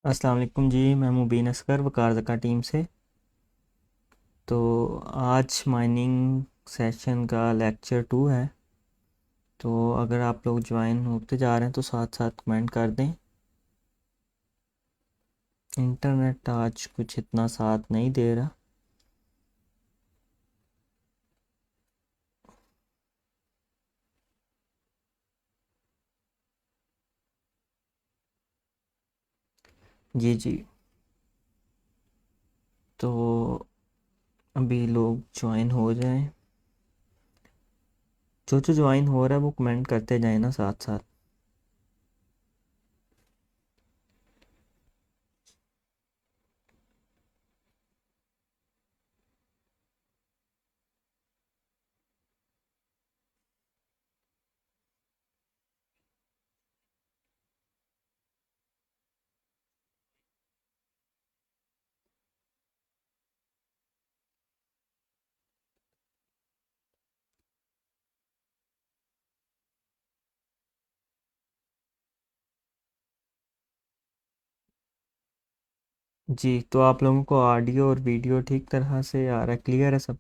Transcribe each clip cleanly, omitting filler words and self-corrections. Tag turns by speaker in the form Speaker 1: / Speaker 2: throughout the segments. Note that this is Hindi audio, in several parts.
Speaker 1: अस्सलाम वालेकुम जी। मैं मुबीन असगर वकार ज़का टीम से। तो आज माइनिंग सेशन का लेक्चर 2 है। तो अगर आप लोग ज्वाइन होते जा रहे हैं तो साथ साथ कमेंट कर दें। इंटरनेट आज कुछ इतना साथ नहीं दे रहा। जी जी। तो अभी लोग ज्वाइन हो जाएं। जो जो ज्वाइन हो रहा है वो कमेंट करते जाएं ना साथ साथ। जी, तो आप लोगों को ऑडियो और वीडियो ठीक तरह से आ रहा है, क्लियर है सब?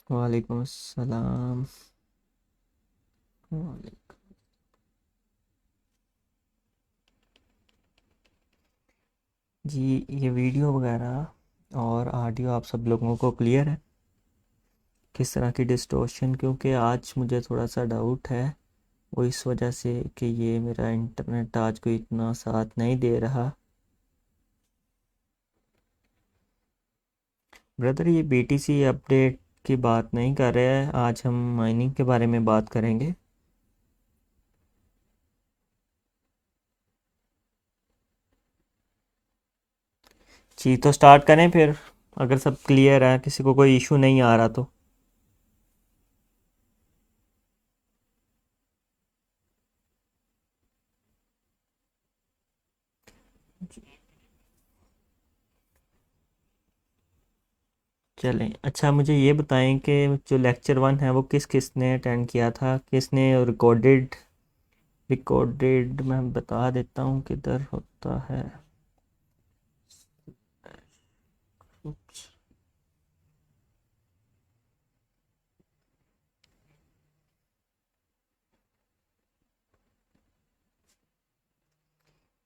Speaker 1: वालेकुम अस्सलाम। वालेकुम। जी, ये वीडियो वगैरह और ऑडियो आप सब लोगों को क्लियर है? किस तरह की डिस्टॉर्शन, क्योंकि आज मुझे थोड़ा सा डाउट है वो इस वजह से कि ये मेरा इंटरनेट आज कोई इतना साथ नहीं दे रहा। ब्रदर, ये बीटीसी अपडेट की बात नहीं कर रहे हैं, आज हम माइनिंग के बारे में बात करेंगे। जी, तो स्टार्ट करें फिर, अगर सब क्लियर है, किसी को कोई इशू नहीं आ रहा तो। चलें, अच्छा मुझे ये बताएं कि जो लेक्चर 1 है वो किस किस ने अटेंड किया था, किसने रिकॉर्डेड। रिकॉर्डेड मैं बता देता हूँ किधर होता है।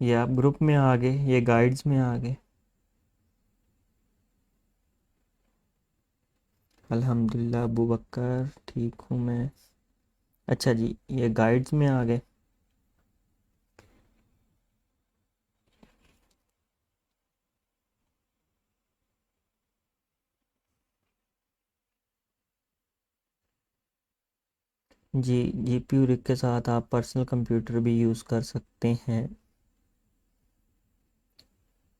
Speaker 1: ये आप ग्रुप में आ गए, ये गाइड्स में आ गए। अल्हम्दुलिल्लाह अबू बकर, ठीक हूँ मैं। अच्छा जी, ये गाइड्स में आ गए। जी, जीपीयू रिग के साथ आप पर्सनल कंप्यूटर भी यूज़ कर सकते हैं।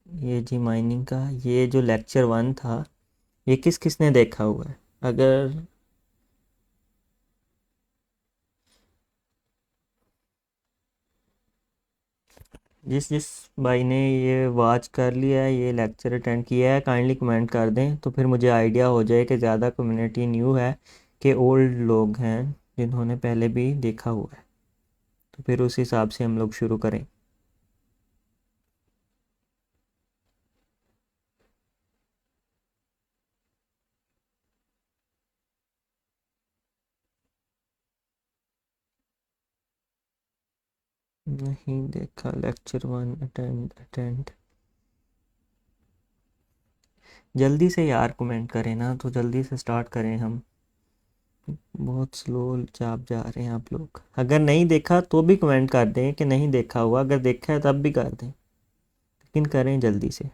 Speaker 1: ये जी माइनिंग का ये जो लेक्चर 1 था, ये किस किस ने देखा हुआ है? अगर जिस जिस भाई ने ये वॉच कर लिया है, ये लेक्चर अटेंड किया है, काइंडली कमेंट कर दें तो फिर मुझे आइडिया हो जाए कि ज़्यादा कम्युनिटी न्यू है कि ओल्ड लोग हैं जिन्होंने पहले भी देखा हुआ है। तो फिर उस हिसाब से हम लोग शुरू करें। नहीं देखा लेक्चर 1, अटेंड अटेंड। जल्दी से यार कमेंट करें ना, तो जल्दी से स्टार्ट करें हम। बहुत स्लो चाप जा रहे हैं आप लोग। अगर नहीं देखा तो भी कमेंट कर दें कि नहीं देखा हुआ, अगर देखा है तब भी कर दें, लेकिन करें जल्दी से।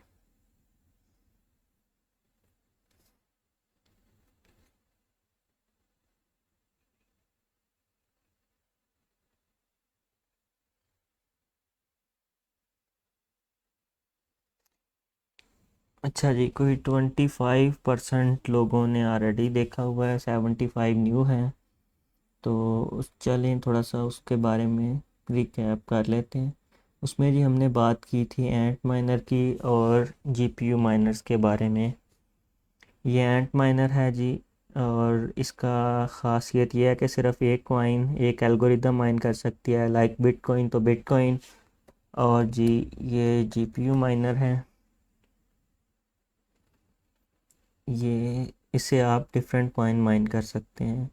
Speaker 1: अच्छा जी, कोई 25% लोगों ने ऑलरेडी देखा हुआ है, 75 न्यू हैं। तो चलें थोड़ा सा उसके बारे में रिकैप कर लेते हैं। उसमें जी हमने बात की थी एंट माइनर की और जीपीयू माइनर्स के बारे में। ये एंट माइनर है जी, और इसका ख़ासियत ये है कि सिर्फ एक कॉइन एक एल्गोरिदम माइन कर सकती है, लाइक बिटकॉइन तो बिटकॉइन। और जी ये जीपीयू माइनर है, ये इससे आप डिफरेंट कॉइन माइन कर सकते हैं,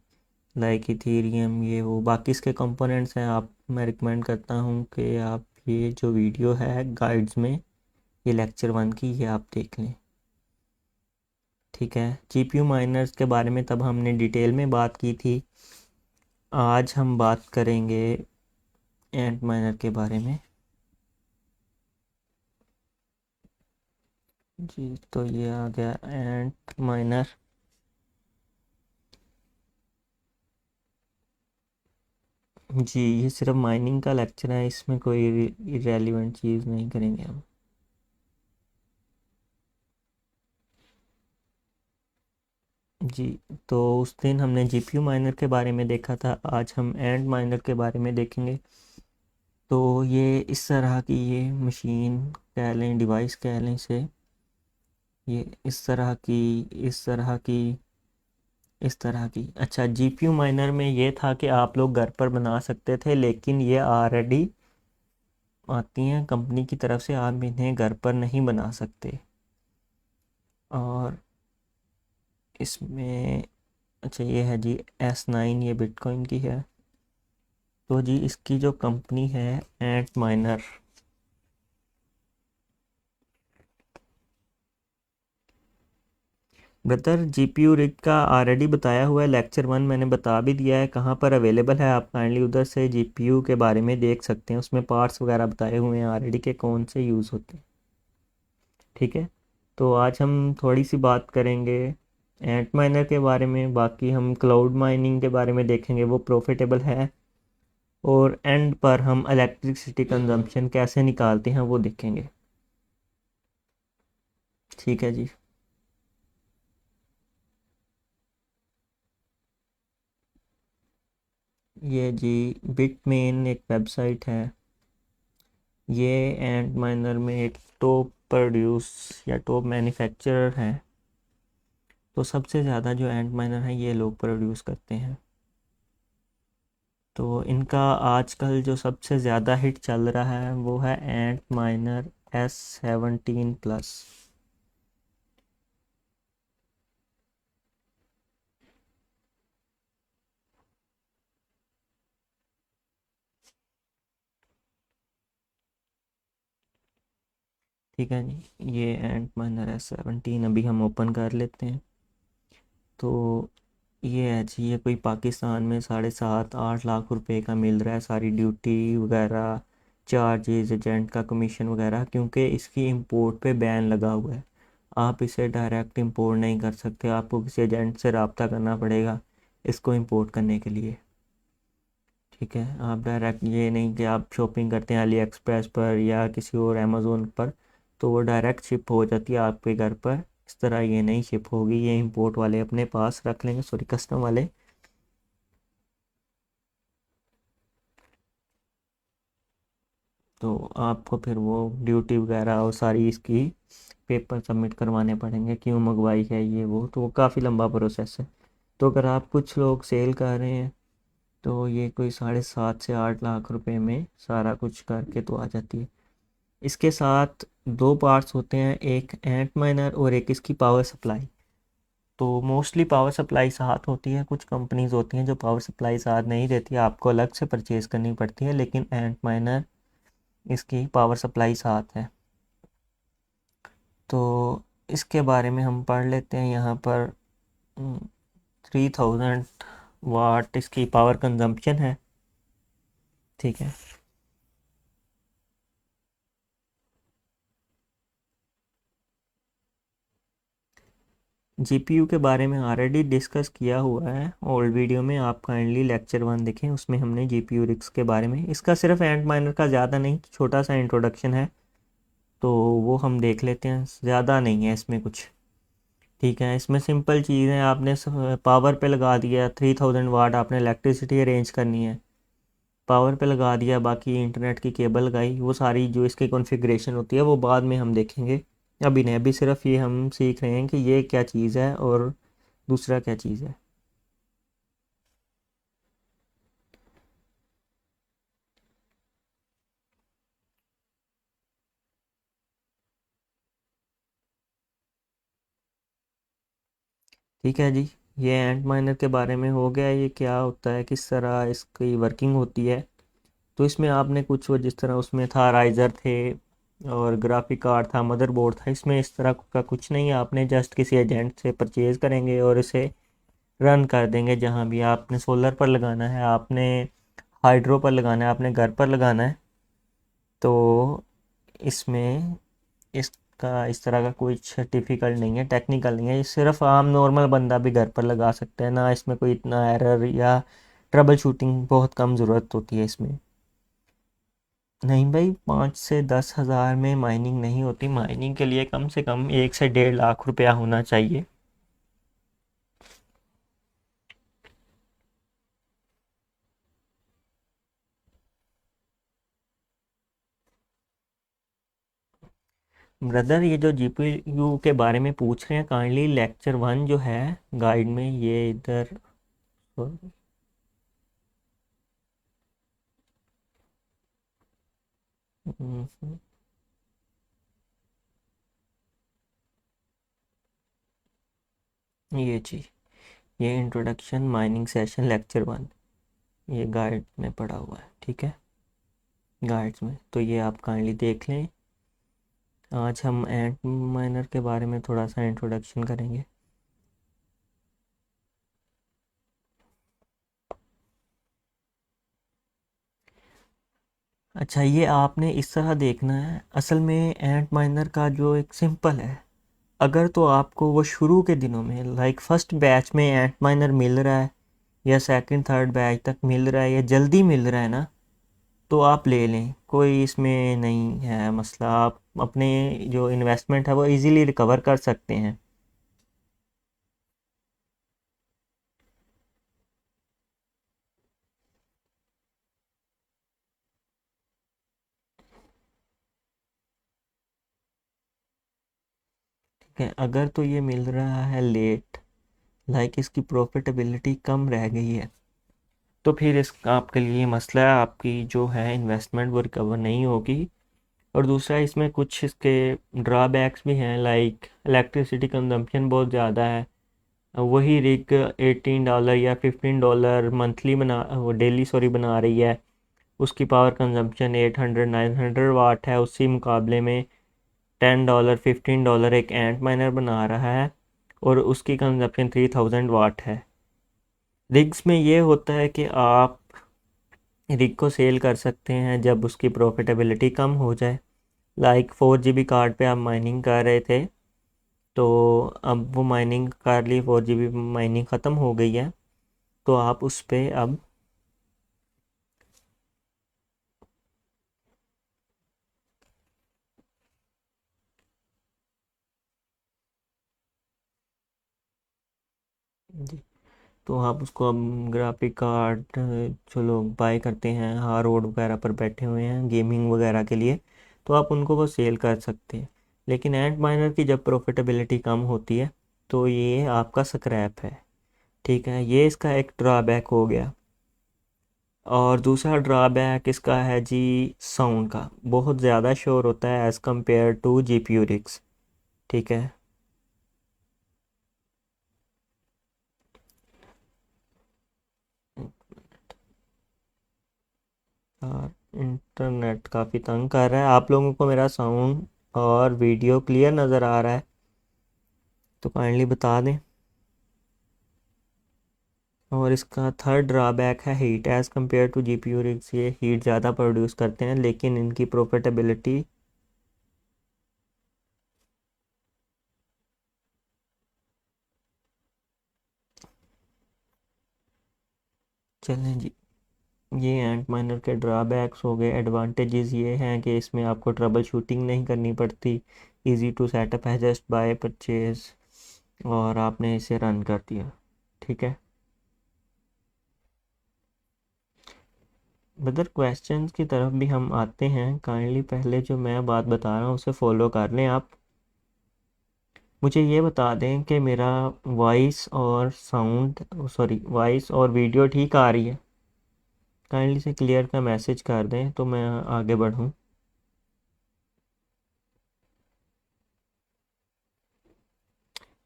Speaker 1: लाइक इथेरियम, ये वो बाकी इसके कंपोनेंट्स हैं। आप मैं रिकमेंड करता हूँ कि आप ये जो वीडियो है गाइड्स में, ये लेक्चर 1 की, ये आप देख लें। ठीक है, जीपीयू माइनर्स के बारे में तब हमने डिटेल में बात की थी। आज हम बात करेंगे एंट माइनर के बारे में। जी तो ये आ गया एंट माइनर। जी ये सिर्फ माइनिंग का लेक्चर है, इसमें कोई इरेलीवेंट चीज़ नहीं करेंगे हम। जी तो उस दिन हमने जीपीयू माइनर के बारे में देखा था, आज हम एंड माइनर के बारे में देखेंगे। तो ये इस तरह की ये मशीन कह लें, डिवाइस कह लें इसे, ये इस तरह की। अच्छा, जीपीयू माइनर में ये था कि आप लोग घर पर बना सकते थे, लेकिन ये ऑलरेडी आती हैं कंपनी की तरफ से, आप इन्हें घर पर नहीं बना सकते। और इसमें अच्छा ये है जी S9, ये बिटकॉइन की है। तो जी इसकी जो कंपनी है एंट माइनर, ब्रदर जीपीयू रिग का ऑलरेडी बताया हुआ है, लेक्चर 1 मैंने बता भी दिया है कहाँ पर अवेलेबल है। आप काइंडली उधर से जीपीयू के बारे में देख सकते हैं, उसमें पार्ट्स वगैरह बताए हुए हैं ऑलरेडी के कौन से यूज़ होते हैं। ठीक है, तो आज हम थोड़ी सी बात करेंगे एंट माइनर के बारे में, बाकी हम क्लाउड माइनिंग के बारे में देखेंगे, वो प्रॉफिटेबल है। और एंड पर हम इलेक्ट्रिसिटी कंजम्पशन कैसे निकालते हैं वो देखेंगे। ठीक है जी। ये जी बिटमेन एक वेबसाइट है, ये एंड माइनर में एक टॉप प्रोड्यूस या टॉप मैन्युफैक्चरर है। तो सबसे ज़्यादा जो एंड माइनर है ये लोग प्रोड्यूस करते हैं। तो इनका आजकल जो सबसे ज़्यादा हिट चल रहा है वो है एंट माइनर S17 प्लस। ठीक है जी, ये एंट माइनर S17 अभी हम ओपन कर लेते हैं। तो ये है जी, ये कोई पाकिस्तान में 7.5-8 लाख रुपए का मिल रहा है, सारी ड्यूटी वगैरह, चार्जेस, एजेंट का कमीशन वगैरह, क्योंकि इसकी इंपोर्ट पे बैन लगा हुआ है। आप इसे डायरेक्ट इंपोर्ट नहीं कर सकते, आपको किसी एजेंट से रब्ता करना पड़ेगा इसको इंपोर्ट करने के लिए। ठीक है, आप डायरेक्ट ये नहीं कि आप शॉपिंग करते हैं अली एक्सप्रेस पर या किसी और अमेज़ोन पर तो वो डायरेक्ट शिप हो जाती है आपके घर पर। इस तरह ये नहीं शिप होगी, ये इंपोर्ट वाले अपने पास रख लेंगे, सॉरी कस्टम वाले। तो आपको फिर वो ड्यूटी वगैरह और सारी इसकी पेपर सबमिट करवाने पड़ेंगे, क्यों मंगवाई है ये वो, तो वो काफ़ी लंबा प्रोसेस है। तो अगर आप कुछ लोग सेल कर रहे हैं तो ये कोई 7.5 से 8 लाख रुपए में सारा कुछ करके तो आ जाती है। इसके साथ दो पार्ट्स होते हैं, एक एंट माइनर और एक इसकी पावर सप्लाई। तो मोस्टली पावर सप्लाई साथ होती है, कुछ कंपनीज होती हैं जो पावर सप्लाई साथ नहीं देती, आपको अलग से परचेज़ करनी पड़ती है, लेकिन एंट माइनर इसकी पावर सप्लाई साथ है। तो इसके बारे में हम पढ़ लेते हैं यहाँ पर। 3000 वाट इसकी पावर कंजम्पशन है। ठीक है, जीपीयू के बारे में ऑलरेडी डिस्कस किया हुआ है ओल्ड वीडियो में, आप काइंडली लेक्चर 1 देखें, उसमें हमने जीपीयू रिक्स के बारे में, इसका सिर्फ एंट माइनर का ज़्यादा नहीं छोटा सा इंट्रोडक्शन है, तो वो हम देख लेते हैं, ज़्यादा नहीं है इसमें कुछ। ठीक है, इसमें सिंपल चीज़ है, आपने पावर पे लगा दिया, 3000 वाट आपने इलेक्ट्रिसिटी अरेंज करनी है। पावर पे लगा दिया, बाकी इंटरनेट की केबल लगाई, वो सारी जो इसकी कॉन्फ़िगरेशन होती है वो बाद में हम देखेंगे। अभी नहीं, अभी सिर्फ ये हम सीख रहे हैं कि ये क्या चीज़ है और दूसरा क्या चीज़ है। ठीक है जी, ये एंट माइनर के बारे में हो गया। ये क्या होता है, किस तरह इसकी वर्किंग होती है। तो इसमें आपने कुछ, वो जिस तरह उसमें था राइज़र थे और ग्राफिक कार्ड था, मदरबोर्ड था, इसमें इस तरह का कुछ नहीं है। आपने जस्ट किसी एजेंट से परचेज़ करेंगे और इसे रन कर देंगे जहाँ भी। आपने सोलर पर लगाना है, आपने हाइड्रो पर लगाना है, आपने घर पर लगाना है, तो इसमें इसका इस तरह का कुछ डिफ़िकल्ट नहीं है, टेक्निकल नहीं है। ये सिर्फ आम नॉर्मल बंदा भी घर पर लगा सकता है ना, इसमें कोई इतना एरर या ट्रबल शूटिंग बहुत कम ज़रूरत होती है इसमें। नहीं भाई, 5 से 10 हज़ार में माइनिंग नहीं होती। माइनिंग के लिए कम से कम 1 से 1.5 लाख रुपया होना चाहिए। ब्रदर, ये जो जीपीयू के बारे में पूछ रहे हैं, काइंडली लेक्चर 1 जो है गाइड में, ये इधर। हम्म, ये जी, ये इंट्रोडक्शन माइनिंग सेशन लेक्चर 1, ये गाइड में पढ़ा हुआ है, ठीक है, गाइड्स में। तो ये आप काइंडली देख लें। आज हम एंट माइनर के बारे में थोड़ा सा इंट्रोडक्शन करेंगे। अच्छा, ये आपने इस तरह देखना है। असल में एंट माइनर का जो एक सिंपल है, अगर तो आपको वो शुरू के दिनों में लाइक फर्स्ट बैच में एंट माइनर मिल रहा है या सेकंड थर्ड बैच तक मिल रहा है या जल्दी मिल रहा है ना, तो आप ले लें, कोई इसमें नहीं है मसला। आप अपने जो इन्वेस्टमेंट है वो इजीली रिकवर कर सकते हैं। ठीक है, अगर तो ये मिल रहा है लेट, लाइक इसकी प्रॉफिटेबिलिटी कम रह गई है, तो फिर इस आपके लिए मसला है, आपकी जो है इन्वेस्टमेंट वो रिकवर नहीं होगी। और दूसरा, इसमें कुछ इसके ड्रॉबैक्स भी हैं, लाइक इलेक्ट्रिसिटी कंजम्पशन बहुत ज़्यादा है। वही रिग $18 या $15 मंथली बना, वो डेली सॉरी बना रही है, उसकी पावर कंजम्पशन 800-900 वाट है। उसी मुकाबले में $10-15 एक एंट माइनर बना रहा है और उसकी कंजम्पशन 3000 वाट है। रिग्स में ये होता है कि आप रिग को सेल कर सकते हैं जब उसकी प्रॉफिटेबिलिटी कम हो जाए। लाइक 4 GB कार्ड पे आप माइनिंग कर रहे थे, तो अब वो माइनिंग कर ली, 4 GB माइनिंग ख़त्म हो गई है, तो आप उस पे अब जी, तो आप उसको अब ग्राफिक कार्ड जो लोग बाय करते हैं, हाँ, रोड वगैरह पर बैठे हुए हैं गेमिंग वगैरह के लिए, तो आप उनको वो सेल कर सकते हैं। लेकिन एंट माइनर की जब प्रॉफिटेबिलिटी कम होती है, तो ये आपका स्क्रैप है। ठीक है, ये इसका एक ड्रॉबैक हो गया। और दूसरा ड्रॉबैक इसका है जी, साउंड का बहुत ज़्यादा शोर होता है as compare to GPU rigs. ठीक है, और इंटरनेट काफ़ी तंग कर रहा है। आप लोगों को मेरा साउंड और वीडियो क्लियर नज़र आ रहा है तो काइंडली बता दें। और इसका थर्ड ड्रॉबैक है heat, as compare to GPU rigs ये हीट ज़्यादा प्रोड्यूस करते हैं, लेकिन इनकी प्रॉफिटेबिलिटी। चलें जी, ये एंट माइनर के ड्रॉबैक्स हो गए। एडवांटेजेस ये हैं कि इसमें आपको ट्रबल शूटिंग नहीं करनी पड़ती, इजी टू सेटअप है, जस्ट बाय परचेज और आपने इसे रन कर दिया। ठीक है, बदर क्वेश्चंस की तरफ भी हम आते हैं। काइंडली पहले जो मैं बात बता रहा हूँ उसे फॉलो कर लें आप। मुझे ये बता दें कि मेरा वॉइस और साउंड, सॉरी, वॉइस और वीडियो ठीक आ रही है। काइंडली से क्लियर का मैसेज कर दें तो मैं आगे बढ़ूँ।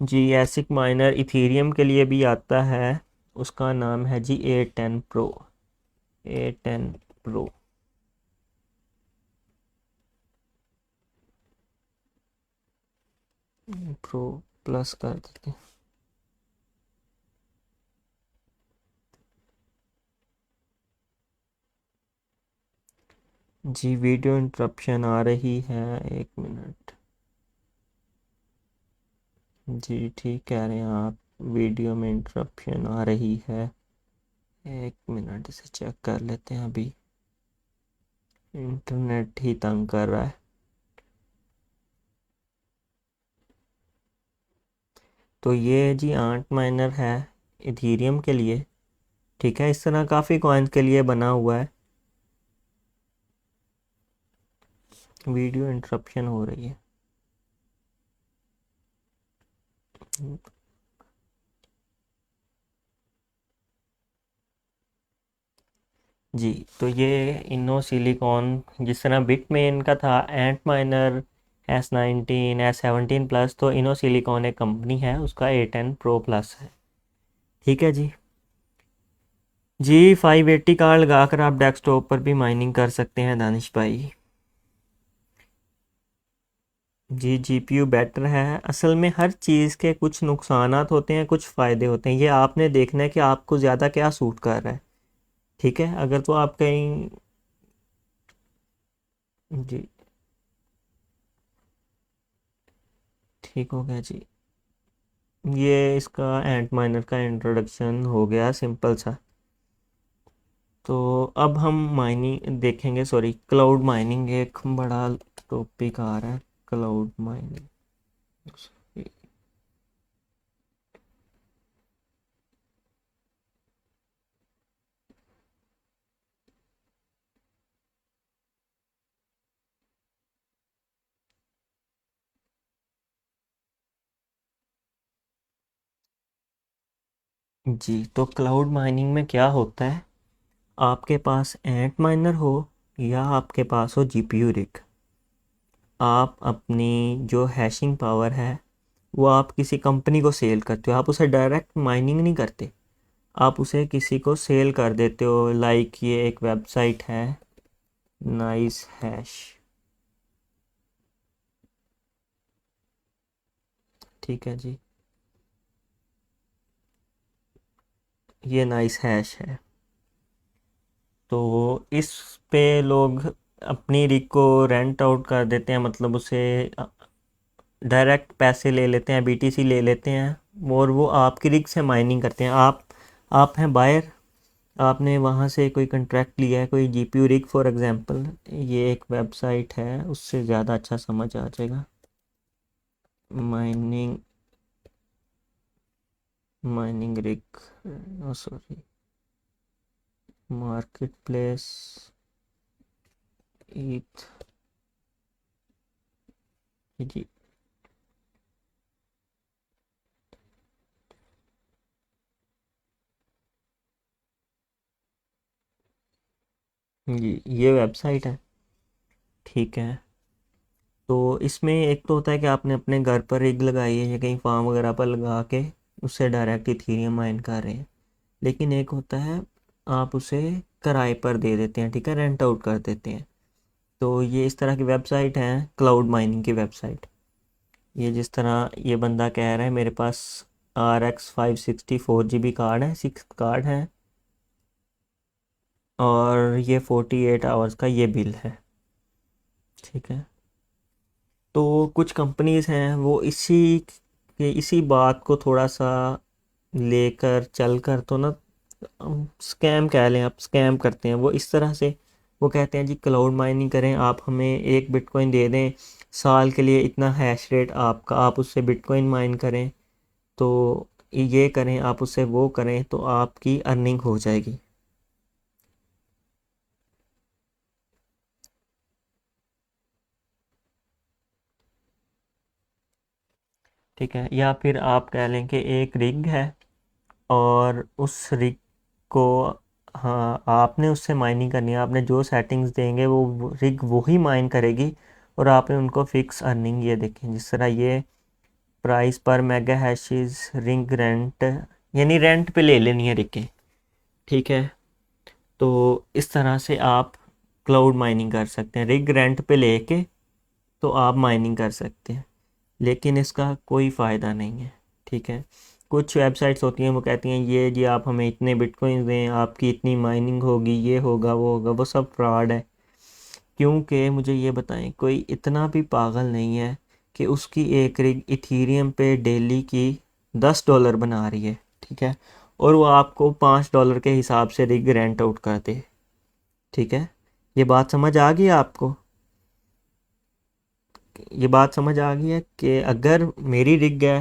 Speaker 1: जी, एसिक माइनर इथीरियम के लिए भी आता है। उसका नाम है जी A10 Pro। A10 Pro pro plus कर देते हैं। जी, वीडियो इंटरप्शन आ रही है, 1 मिनट। जी, ठीक कह रहे हैं आप, वीडियो में इंटरप्शन आ रही है। 1 मिनट, इसे चेक कर लेते हैं। अभी इंटरनेट ही तंग कर रहा है। तो ये जी आंट माइनर है इथीरियम के लिए। ठीक है, इस तरह काफ़ी कॉइन्स के लिए बना हुआ है। वीडियो इंटरप्शन हो रही है। जी, तो ये इनो सिलिकॉन, जिस तरह बिट में इनका था एंट माइनर S19 S17 प्लस, तो इनो सिलिकॉन एक कंपनी है, उसका A10 Pro प्लस है। ठीक है जी। जी, 580 कार्ड लगाकर आप डेस्कटॉप पर भी माइनिंग कर सकते हैं दानिश भाई। जी, जीपीयू बेटर है। असल में हर चीज़ के कुछ नुकसानात होते हैं, कुछ फ़ायदे होते हैं। ये आपने देखना है कि आपको ज़्यादा क्या सूट कर रहा है। ठीक है, अगर तो आप कहीं। जी, ठीक हो गया जी। ये इसका एंट माइनर का इंट्रोडक्शन हो गया सिंपल सा। तो अब हम माइनिंग देखेंगे, सॉरी, क्लाउड माइनिंग एक बड़ा टॉपिक आ रहा है। Cloud mining. जी, तो क्लाउड माइनिंग में क्या होता है, आपके पास एंट माइनर हो या आपके पास हो जीपीयू रिग, आप अपनी जो हैशिंग पावर है वो आप किसी कंपनी को सेल करते हो। आप उसे डायरेक्ट माइनिंग नहीं करते, आप उसे किसी को सेल कर देते हो। लाइक ये एक वेबसाइट है, नाइस हैश। ठीक है जी, ये नाइस हैश है। तो इस पे लोग अपनी रिग को रेंट आउट कर देते हैं, मतलब उसे डायरेक्ट पैसे ले लेते हैं, बीटीसी ले लेते हैं, और वो आपकी रिग से माइनिंग करते हैं। आप हैं बायर, आपने वहाँ से कोई कंट्रैक्ट लिया है, कोई जीपीयू रिग फॉर एग्जांपल। ये एक वेबसाइट है, उससे ज़्यादा अच्छा समझ आ जाएगा। Mining, mining rig, sorry, marketplace, eth. जी, जी, ये वेबसाइट है। ठीक है, तो इसमें एक तो होता है कि आपने अपने घर पर रिग लगाई है या कहीं फार्म वगैरह पर लगा के उससे डायरेक्ट इथीरियम माइन कर रहे हैं। लेकिन एक होता है आप उसे किराए पर दे देते हैं, ठीक है, रेंट आउट कर देते हैं। तो ये इस तरह की वेबसाइट है, क्लाउड माइनिंग की वेबसाइट। ये जिस तरह ये बंदा कह रहा है, मेरे पास RX 560 4 GB कार्ड है, 6 कार्ड हैं, और ये 48 आवर्स का ये बिल है। ठीक है, तो कुछ कंपनीज हैं वो इसी बात को थोड़ा सा लेकर चल कर, तो ना, स्कैम कह लें आप, स्कैम करते हैं वो इस तरह से। वो कहते हैं जी क्लाउड माइनिंग करें, आप हमें 1 बिटकॉइन दे दें, साल के लिए इतना हैश रेट आपका, आप उससे बिटकॉइन माइन करें, तो ये करें, आप उससे वो करें तो आपकी अर्निंग हो जाएगी। ठीक है, या फिर आप कह लें कि एक रिग है और उस रिग को, हाँ, आपने उससे माइनिंग करनी है, आपने जो सेटिंग्स देंगे वो रिग वही माइन करेगी और आपने उनको फिक्स अर्निंग, ये देखें जिस तरह ये प्राइस पर मेगा हैशेस रिंग रेंट, यानी रेंट पे ले लेनी है रिग, ठीक है। तो इस तरह से आप क्लाउड माइनिंग कर सकते हैं, रिग रेंट पे लेके तो आप माइनिंग कर सकते हैं, लेकिन इसका कोई फ़ायदा नहीं है, ठीक है। कुछ वेबसाइट्स होती हैं वो कहती हैं ये जी आप हमें इतने बिटकॉइन दें, आपकी इतनी माइनिंग होगी, ये होगा वो होगा, वो सब फ्रॉड है। क्योंकि मुझे ये बताएं, कोई इतना भी पागल नहीं है कि उसकी एक रिग इथीरियम पे डेली की $10 बना रही है, ठीक है, और वो आपको $5 के हिसाब से रिग रेंट आउट कर दे, ठीक है। ये बात समझ आ गई आपको? ये बात समझ आ गई है कि अगर मेरी रिग है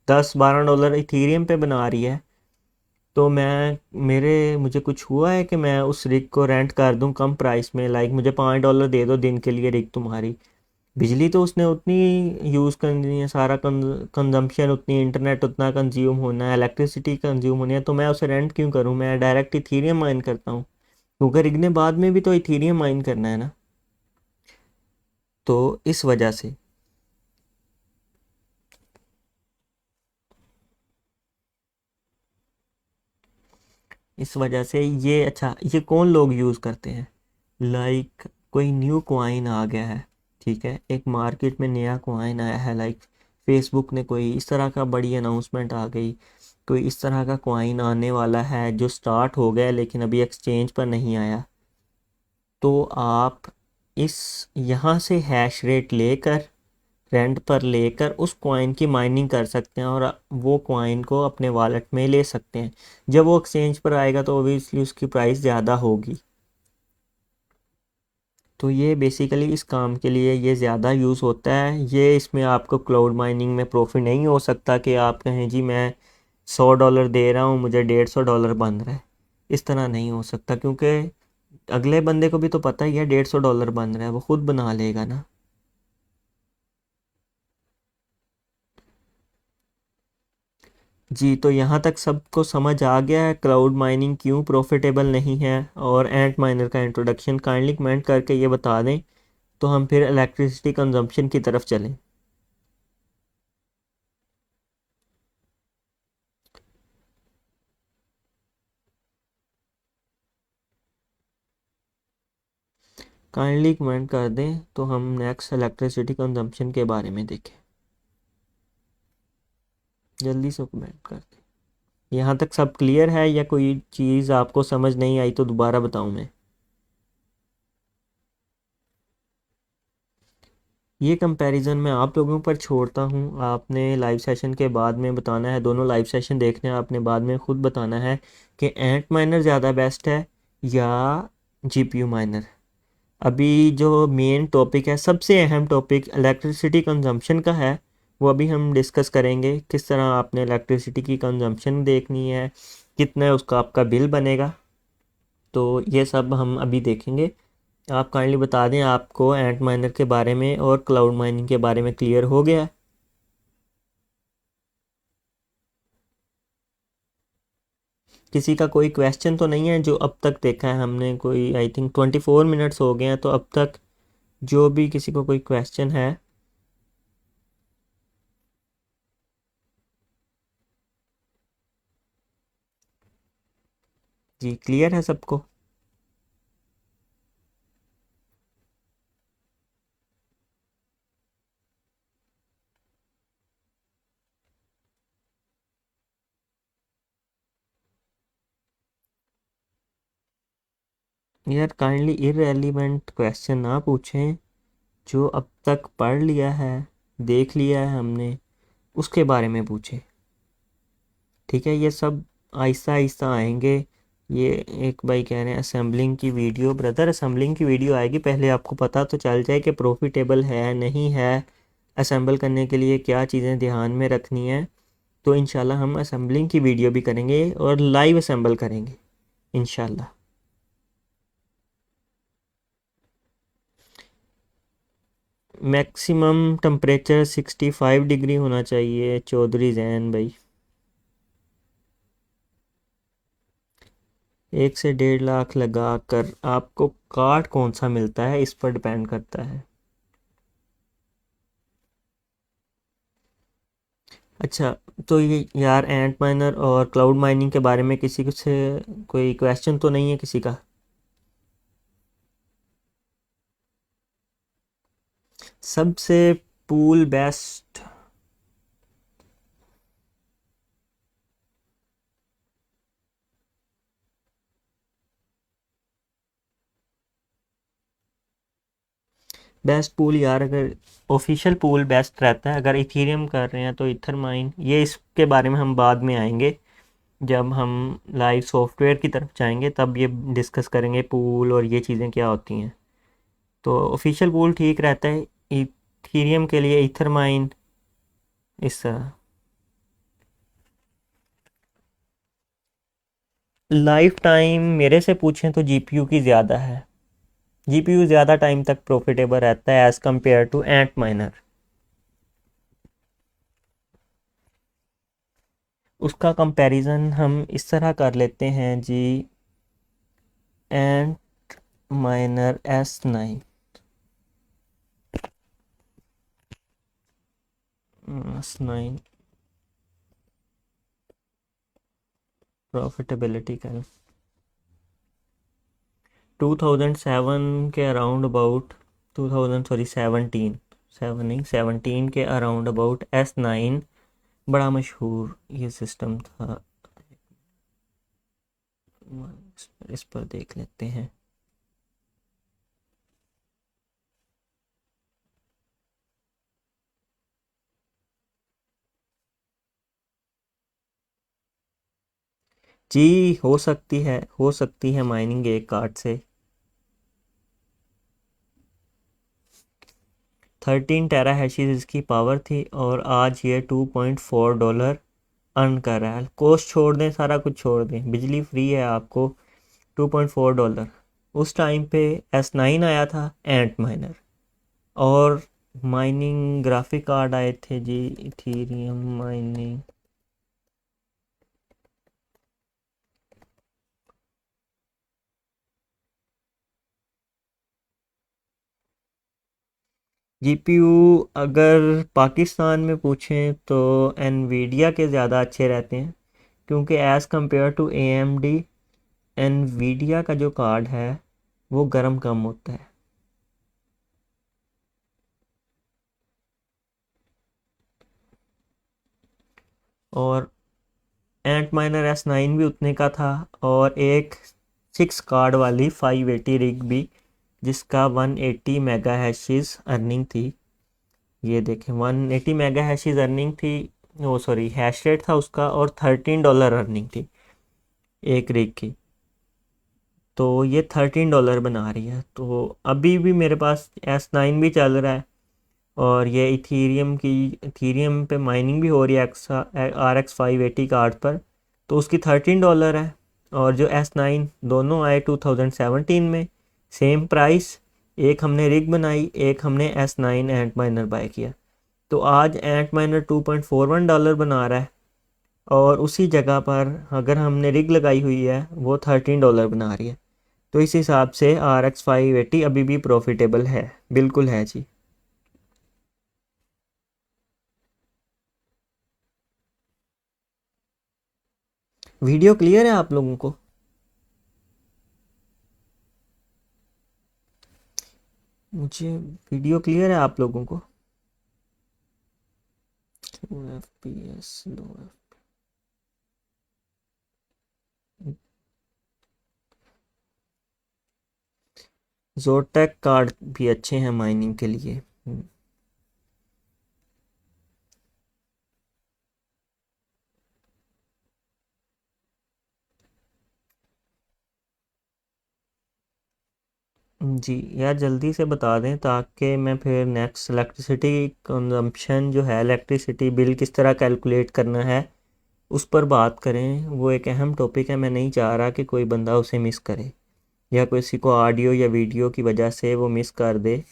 Speaker 1: $10-12 इथीरियम पे बना रही है, तो मुझे कुछ हुआ है कि मैं उस रिग को रेंट कर दूं कम प्राइस में, लाइक मुझे $5 दे दो दिन के लिए रिग तुम्हारी, बिजली तो उसने उतनी यूज़ करनी है, सारा कंजम्पशन उतनी, इंटरनेट उतना कंज्यूम होना है, इलेक्ट्रिसिटी कंज्यूम होनी है, तो मैं उसे रेंट क्यों करूं, मैं डायरेक्ट इथीरियम माइन करता हूं, क्योंकि रिग ने बाद में भी तो इथीरियम माइन करना है ना। तो इस वजह से ये, अच्छा, ये कौन लोग यूज़ करते हैं, लाइक कोई न्यू कॉइन आ गया है, ठीक है, एक मार्केट में नया कॉइन आया है, लाइक फेसबुक ने कोई इस तरह का बड़ी अनाउंसमेंट आ गई, कोई इस तरह का कॉइन आने वाला है जो स्टार्ट हो गया लेकिन अभी एक्सचेंज पर नहीं आया, तो आप इस यहाँ से हैश रेट लेकर, रेंट पर लेकर उस कॉइन की माइनिंग कर सकते हैं और वो कॉइन को अपने वॉलेट में ले सकते हैं। जब वो एक्सचेंज पर आएगा तो ओबियसली उसकी प्राइस ज़्यादा होगी। तो ये बेसिकली इस काम के लिए ये ज़्यादा यूज़ होता है। ये इसमें आपको क्लाउड माइनिंग में प्रॉफिट नहीं हो सकता कि आप कहें जी मैं $100 दे रहा हूँ, मुझे $150 बन रहा है, इस तरह नहीं हो सकता, क्योंकि अगले बंदे को भी तो पता ही है $150 बन रहा है, वो खुद बना लेगा ना। जी, तो यहाँ तक सबको समझ आ गया है क्लाउड माइनिंग क्यों प्रॉफिटेबल नहीं है, और एंट माइनर का इंट्रोडक्शन काइंडली कमेंट करके ये बता दें, तो हम फिर इलेक्ट्रिसिटी कंजम्पशन की तरफ चलें। काइंडली कमेंट कर दें तो हम नेक्स्ट इलेक्ट्रिसिटी कंजम्पशन के बारे में देखें। जल्दी से कमेंट कर दें। यहाँ तक सब क्लियर है या कोई चीज़ आपको समझ नहीं आई तो दोबारा बताऊँ मैं? ये कंपैरिजन मैं आप लोगों पर छोड़ता हूँ, आपने लाइव सेशन के बाद में बताना है, दोनों लाइव सेशन देखने हैं आपने, बाद में खुद बताना है कि एंट माइनर ज़्यादा बेस्ट है या जीपीयू माइनर। अभी जो मेन टॉपिक है, सबसे अहम टॉपिक इलेक्ट्रिसिटी कंजम्पशन का है, वो अभी हम डिस्कस करेंगे, किस तरह आपने इलेक्ट्रिसिटी की कंजम्पशन देखनी है, कितना उसका आपका बिल बनेगा, तो ये सब हम अभी देखेंगे। आप काइंडली बता दें आपको एंट माइनर के बारे में और क्लाउड माइनिंग के बारे में क्लियर हो गया है? किसी का कोई क्वेश्चन तो नहीं है जो अब तक देखा है हमने, कोई आई थिंक 24 मिनट्स हो गए हैं, तो अब तक जो भी किसी को कोई क्वेश्चन है। जी, क्लियर है सबको? यार काइंडली इररेलीवेंट क्वेश्चन ना पूछें, जो अब तक पढ़ लिया है, देख लिया है हमने, उसके बारे में पूछें, ठीक है। ये सब आहिस्ता आहिस्ता आएंगे। ये एक भाई कह रहे हैं असेंबलिंग की वीडियो, ब्रदर असेंबलिंग की वीडियो आएगी, पहले आपको पता तो चल जाए कि प्रॉफिटेबल है नहीं है, असेंबल करने के लिए क्या चीज़ें ध्यान में रखनी है। तो इंशाल्लाह हम असेंबलिंग की वीडियो भी करेंगे और लाइव असेंबल करेंगे इंशाल्लाह। मैक्सिमम टेम्परेचर 65 डिग्री होना चाहिए चौधरी जैन भाई। 1 से 1.5 लाख लगा कर आपको कार्ड कौन सा मिलता है, इस पर डिपेंड करता है। अच्छा, तो ये यार एंट माइनर और क्लाउड माइनिंग के बारे में किसी से कोई क्वेश्चन तो नहीं है किसी का? सबसे पूल बेस्ट। बेस्ट पूल यार, अगर ऑफिशियल पूल बेस्ट रहता है, अगर इथीरियम कर रहे हैं तो इथर माइन, ये इसके बारे में हम बाद में आएंगे जब हम लाइव सॉफ्टवेयर की तरफ जाएंगे, तब ये डिस्कस करेंगे पूल और ये चीज़ें क्या होती हैं। तो ऑफिशियल पूल ठीक रहता है इथीरियम के लिए, इथर माइन इस तरह। लाइफ टाइम मेरे से पूछें तो जीपीयू की ज़्यादा है। जीपीयू ज़्यादा टाइम तक प्रॉफिटेबल रहता है as compare to ant miner. उसका कंपैरिजन हम इस तरह कर लेते हैं जी। एंट माइनर S9, S9 प्रॉफिटेबिलिटी का 2007 के अराउंड अबाउट, 2000 सॉरी 17, 17 के अराउंड अबाउट S9 बड़ा मशहूर ये सिस्टम था। इस पर देख लेते हैं। जी हो सकती है माइनिंग एक कार्ड से। 13 टेरा हैशेस इसकी पावर थी और आज ये $2.4 अर्न कर रहा है। कॉस्ट छोड़ दें, सारा कुछ छोड़ दें, बिजली फ्री है आपको। $2.4। उस टाइम पे S9 आया था एंट माइनर, और माइनिंग ग्राफिक कार्ड आए थे जी, इथीरियम माइनिंग। जीपीयू अगर पाकिस्तान में पूछें तो एनवीडिया के ज़्यादा अच्छे रहते हैं, क्योंकि as compare to AMD Nvidia का जो कार्ड है वो गर्म कम होता है। और एंट माइनर S9 भी उतने का था, और एक 6 कार्ड वाली 580 रिग भी, जिसका 180 मेगा हैशेस अर्निंग थी। ये देखें 180 मेगा हैशेस अर्निंग थी, वो सॉरी हैश रेट था उसका, और $13 अर्निंग थी एक रिग की। तो ये $13 बना रही है। तो अभी भी मेरे पास S9 भी चल रहा है, और ये इथीरियम पे माइनिंग भी हो रही है RX 580 कार्ड पर, तो उसकी $13 है। और जो S9 दोनों आए 2017 में, सेम प्राइस। एक हमने रिग बनाई, एक हमने S9 एंट माइनर बाय किया। तो आज एंट माइनर $2.41 बना रहा है, और उसी जगह पर अगर हमने रिग लगाई हुई है वो $13 बना रही है। तो इस हिसाब से RX 580 अभी भी प्रॉफिटेबल है, बिल्कुल है जी। वीडियो क्लियर है आप लोगों को? मुझे वीडियो क्लियर है आप लोगों को? FPS लो। जोटेक कार्ड भी अच्छे हैं माइनिंग के लिए। जी यार, जल्दी से बता दें ताकि मैं फिर नेक्स्ट इलेक्ट्रिसिटी कंजम्पशन जो है, इलेक्ट्रिसिटी बिल किस तरह कैलकुलेट करना है, उस पर बात करें। वो एक अहम टॉपिक है, मैं नहीं चाह रहा कि कोई बंदा उसे मिस करे, या किसी को ऑडियो या वीडियो की वजह से वो मिस कर दे।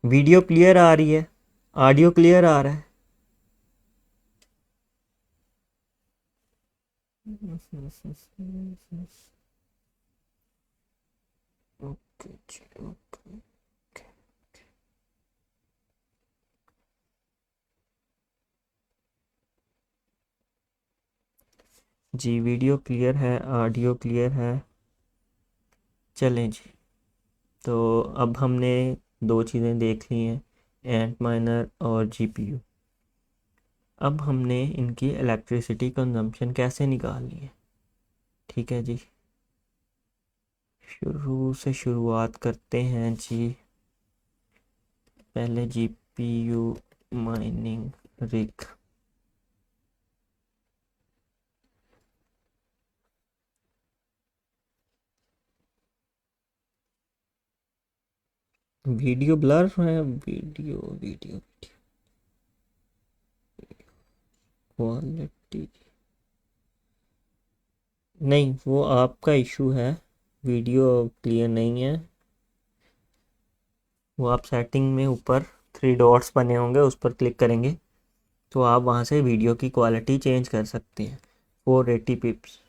Speaker 1: वीडियो क्लियर आ रही है, ऑडियो क्लियर आ रहा है। ओके जी, ओके। जी वीडियो क्लियर है, ऑडियो क्लियर है। चलें जी। तो अब हमने दो चीज़ें देख ली हैं, एंट माइनर और जीपीयू। अब हमने इनकी इलेक्ट्रिसिटी कंजम्पशन कैसे निकालनी है। ठीक है जी, शुरू से शुरुआत करते हैं जी। पहले GPU mining rig. Video blur है, वीडियो क्वालिटी नहीं, वो आपका इशू है। वीडियो क्लियर नहीं है। वो आप सेटिंग में ऊपर थ्री डॉट्स बने होंगे, उस पर क्लिक करेंगे तो आप वहाँ से वीडियो की क्वालिटी चेंज कर सकते हैं। 480 पिप्स।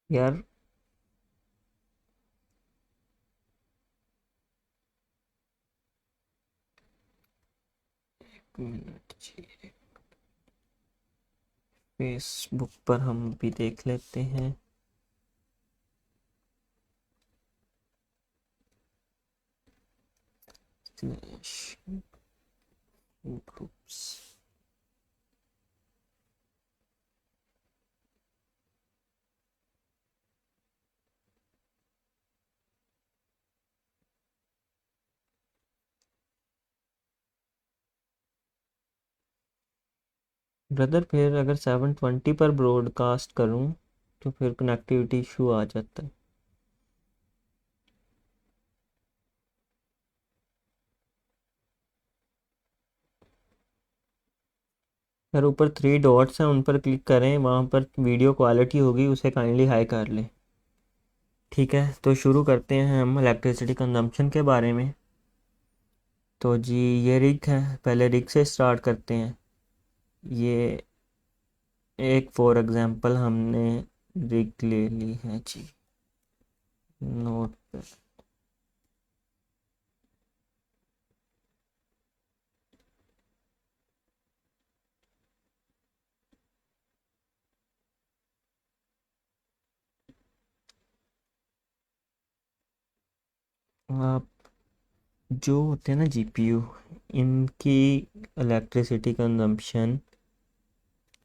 Speaker 1: यार एक मिनट जी, फेसबुक पर हम भी देख लेते हैं। ग्रुप्स। ब्रदर फिर अगर 720 पर ब्रॉडकास्ट करूं तो फिर कनेक्टिविटी इशू आ जाता है। यार ऊपर थ्री डॉट्स हैं, उन पर क्लिक करें, वहाँ पर वीडियो क्वालिटी होगी, उसे काइंडली हाई कर लें। ठीक है, तो शुरू करते हैं हम इलेक्ट्रिसिटी कंजम्पशन के बारे में। तो जी ये रिग है, पहले रिग से स्टार्ट करते हैं। ये एक फॉर एग्जांपल हमने रिग ले ली है जी, नोट पे। आप जो होते हैं ना जीपीयू, इनकी इलेक्ट्रिसिटी कंजम्पशन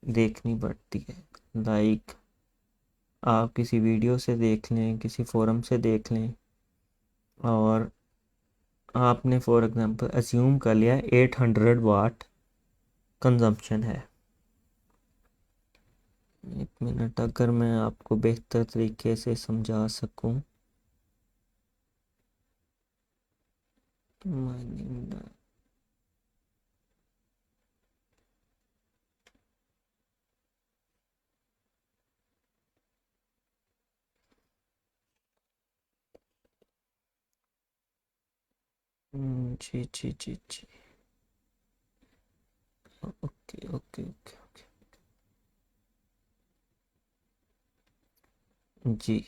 Speaker 1: देखनी पड़ती है। लाइक आप किसी वीडियो से देख लें, किसी फोरम से देख लें, और आपने फॉर एग्जांपल अज्यूम कर लिया 800 वाट कंजम्पशन है। एक मिनट, अगर मैं आपको बेहतर तरीके से समझा सकूं। माइनिंग। जी जी जी जी। ओके ओके ओके ओके जी।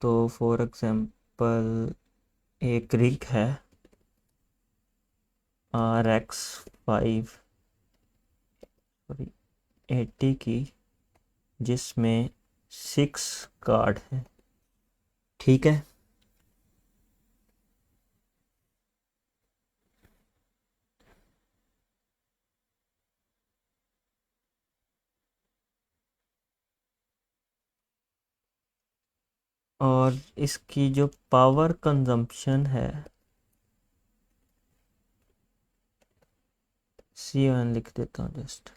Speaker 1: तो फॉर एग्जांपल एक रिग है RX 5 सॉरी 80 की, जिसमें 6 कार्ड हैं। ठीक है, और इसकी जो पावर कंजम्पशन है, C1 लिख देता हूँ जस्ट,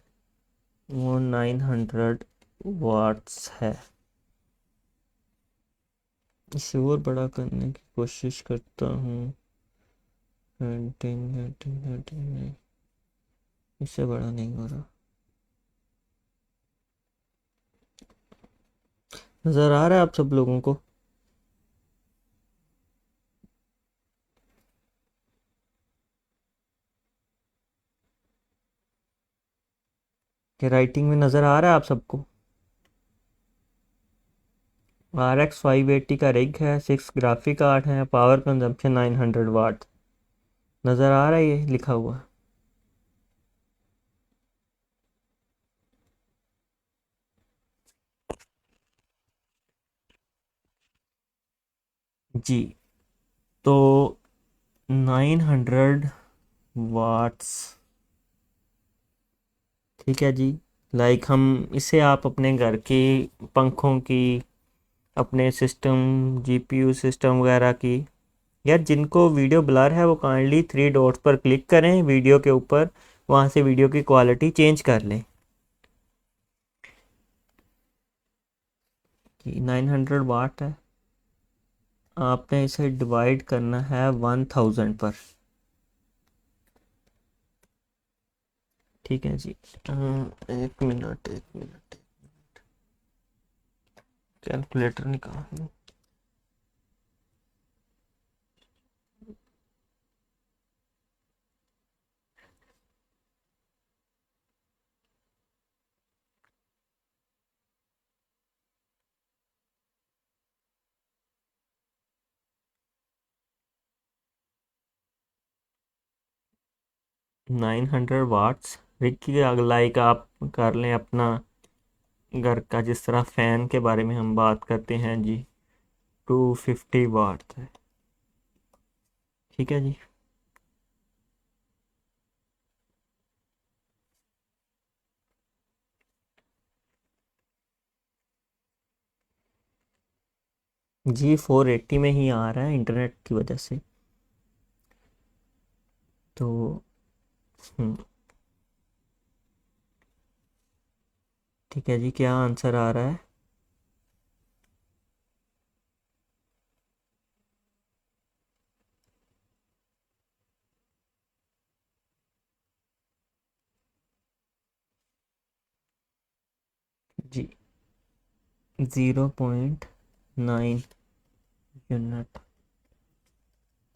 Speaker 1: वो 900 वाट्स है। इसे और बड़ा करने की कोशिश करता हूँ। इससे बड़ा नहीं हो रहा। नज़र आ रहा है आप सब लोगों को? कि राइटिंग में नज़र आ रहा है आप सबको? RX 580 का रिग है, 6 ग्राफिक कार्ड है, पावर कंजम्पशन 900 वाट। नज़र आ रहा है ये लिखा हुआ? जी। तो 900 वाट्स, ठीक है जी। लाइक हम इसे आप अपने घर की पंखों की, अपने सिस्टम, जीपीयू सिस्टम वगैरह की, यार जिनको वीडियो ब्लर है वो काइंडली 3 डॉट्स पर क्लिक करें वीडियो के ऊपर, वहाँ से वीडियो की क्वालिटी चेंज कर लें। कि 900 वाट है, आपने इसे डिवाइड करना है 1000 पर। ठीक है जी। एक मिनट, एक मिनट, कैलकुलेटर निकाल। 900 वाट्स रिक्की, लाइक आप कर लें अपना घर का, जिस तरह फ़ैन के बारे में हम बात करते हैं जी, 250 वाट है। ठीक है जी। जी 480 में ही आ रहा है इंटरनेट की वजह से। तो हम्म, ठीक है जी, क्या आंसर आ रहा है? जी 0.9 यूनिट।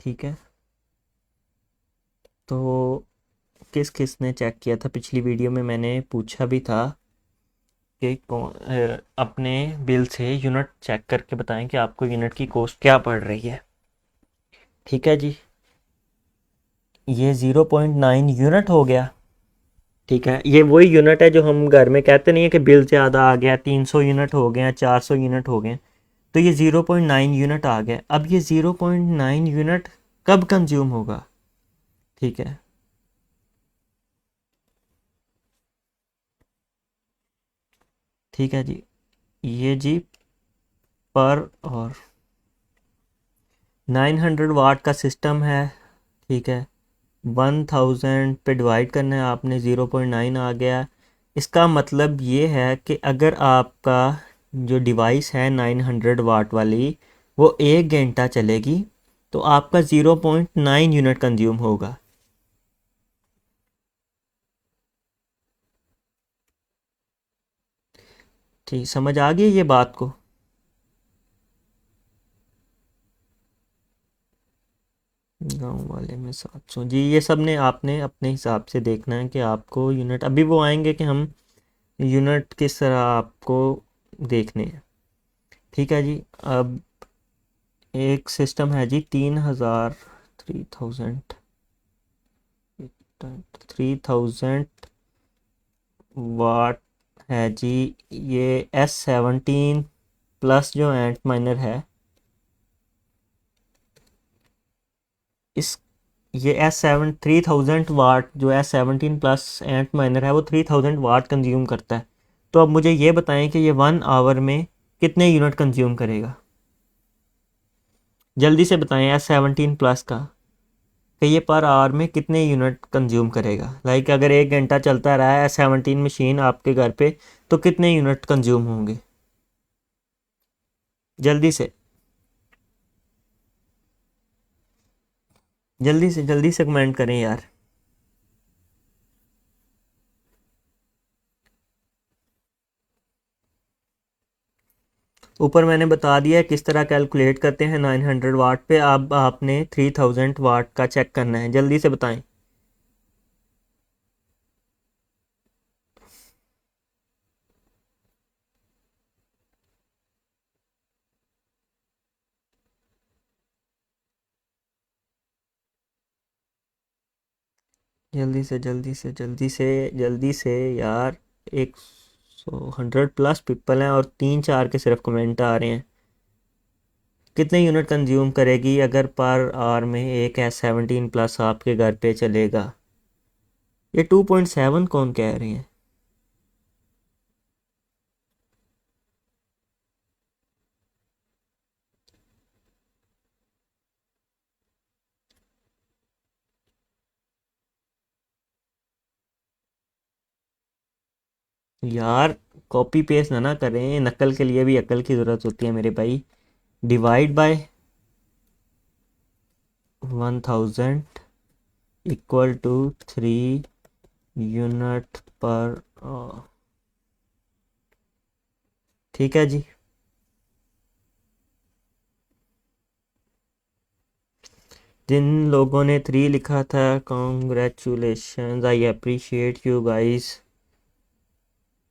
Speaker 1: ठीक है। तो किस किस ने चेक किया था पिछली वीडियो में? मैंने पूछा भी था कि अपने बिल से यूनिट चेक करके बताएं कि आपको यूनिट की कॉस्ट क्या पड़ रही है। ठीक है जी। ये 0.9 यूनिट हो गया। ठीक है, ये वही यूनिट है जो हम घर में कहते नहीं है कि बिल ज़्यादा आ गया, 300 यूनिट हो गए, 400 यूनिट हो गए। तो ये 0.9 यूनिट आ गया। अब ये 0.9 यूनिट कब कंज्यूम होगा? ठीक है। ठीक है जी। ये जी पर, और 900 वाट का सिस्टम है। ठीक है। 1000 पे डिवाइड करना है आपने, 0.9 आ गया। इसका मतलब ये है कि अगर आपका जो डिवाइस है 900 वाट वाली, वो 1 घंटा चलेगी, तो आपका 0.9 यूनिट कंज्यूम होगा। ठीक, समझ आ गई ये बात को? गांव वाले में 700 जी, ये सब ने आपने अपने हिसाब से देखना है कि आपको यूनिट, अभी वो आएंगे कि हम यूनिट किस तरह आपको देखने हैं। ठीक है जी। अब एक सिस्टम है जी 3000, 3000, 3000 वाट है जी। ये S17 प्लस जो एंट माइनर है, इस ये S7 3000 वाट, जो S17 प्लस एंट माइनर है, वो 3000 वाट कंज्यूम करता है। तो अब मुझे ये बताएं कि ये 1 आवर में कितने यूनिट कंज्यूम करेगा? जल्दी से बताएं S17 प्लस का, कि ये पर आवर में कितने यूनिट कंज्यूम करेगा। लाइक अगर 1 घंटा चलता रहा है S17 मशीन आपके घर पे, तो कितने यूनिट कंज्यूम होंगे? जल्दी से। जल्दी से कमेंट करें यार। ऊपर मैंने बता दिया है किस तरह कैलकुलेट करते हैं 900 वाट पे। अब आपने 3000 वाट का चेक करना है, जल्दी से बताएं। जल्दी से यार। 100 पीपल हैं और 3-4 के सिर्फ कमेंट आ रहे हैं। कितने यूनिट कंज्यूम करेगी अगर पर आवर में एक S17 प्लस आपके घर पे चलेगा? ये 2.7 कौन कह रहे हैं? यार कॉपी पेस्ट ना करें, नकल के लिए भी अकल की ज़रूरत होती है मेरे भाई। Divide by 1000 equal to 3 unit पर। ठीक है जी। जिन लोगों ने 3 लिखा था, congratulation, I appreciate you guys.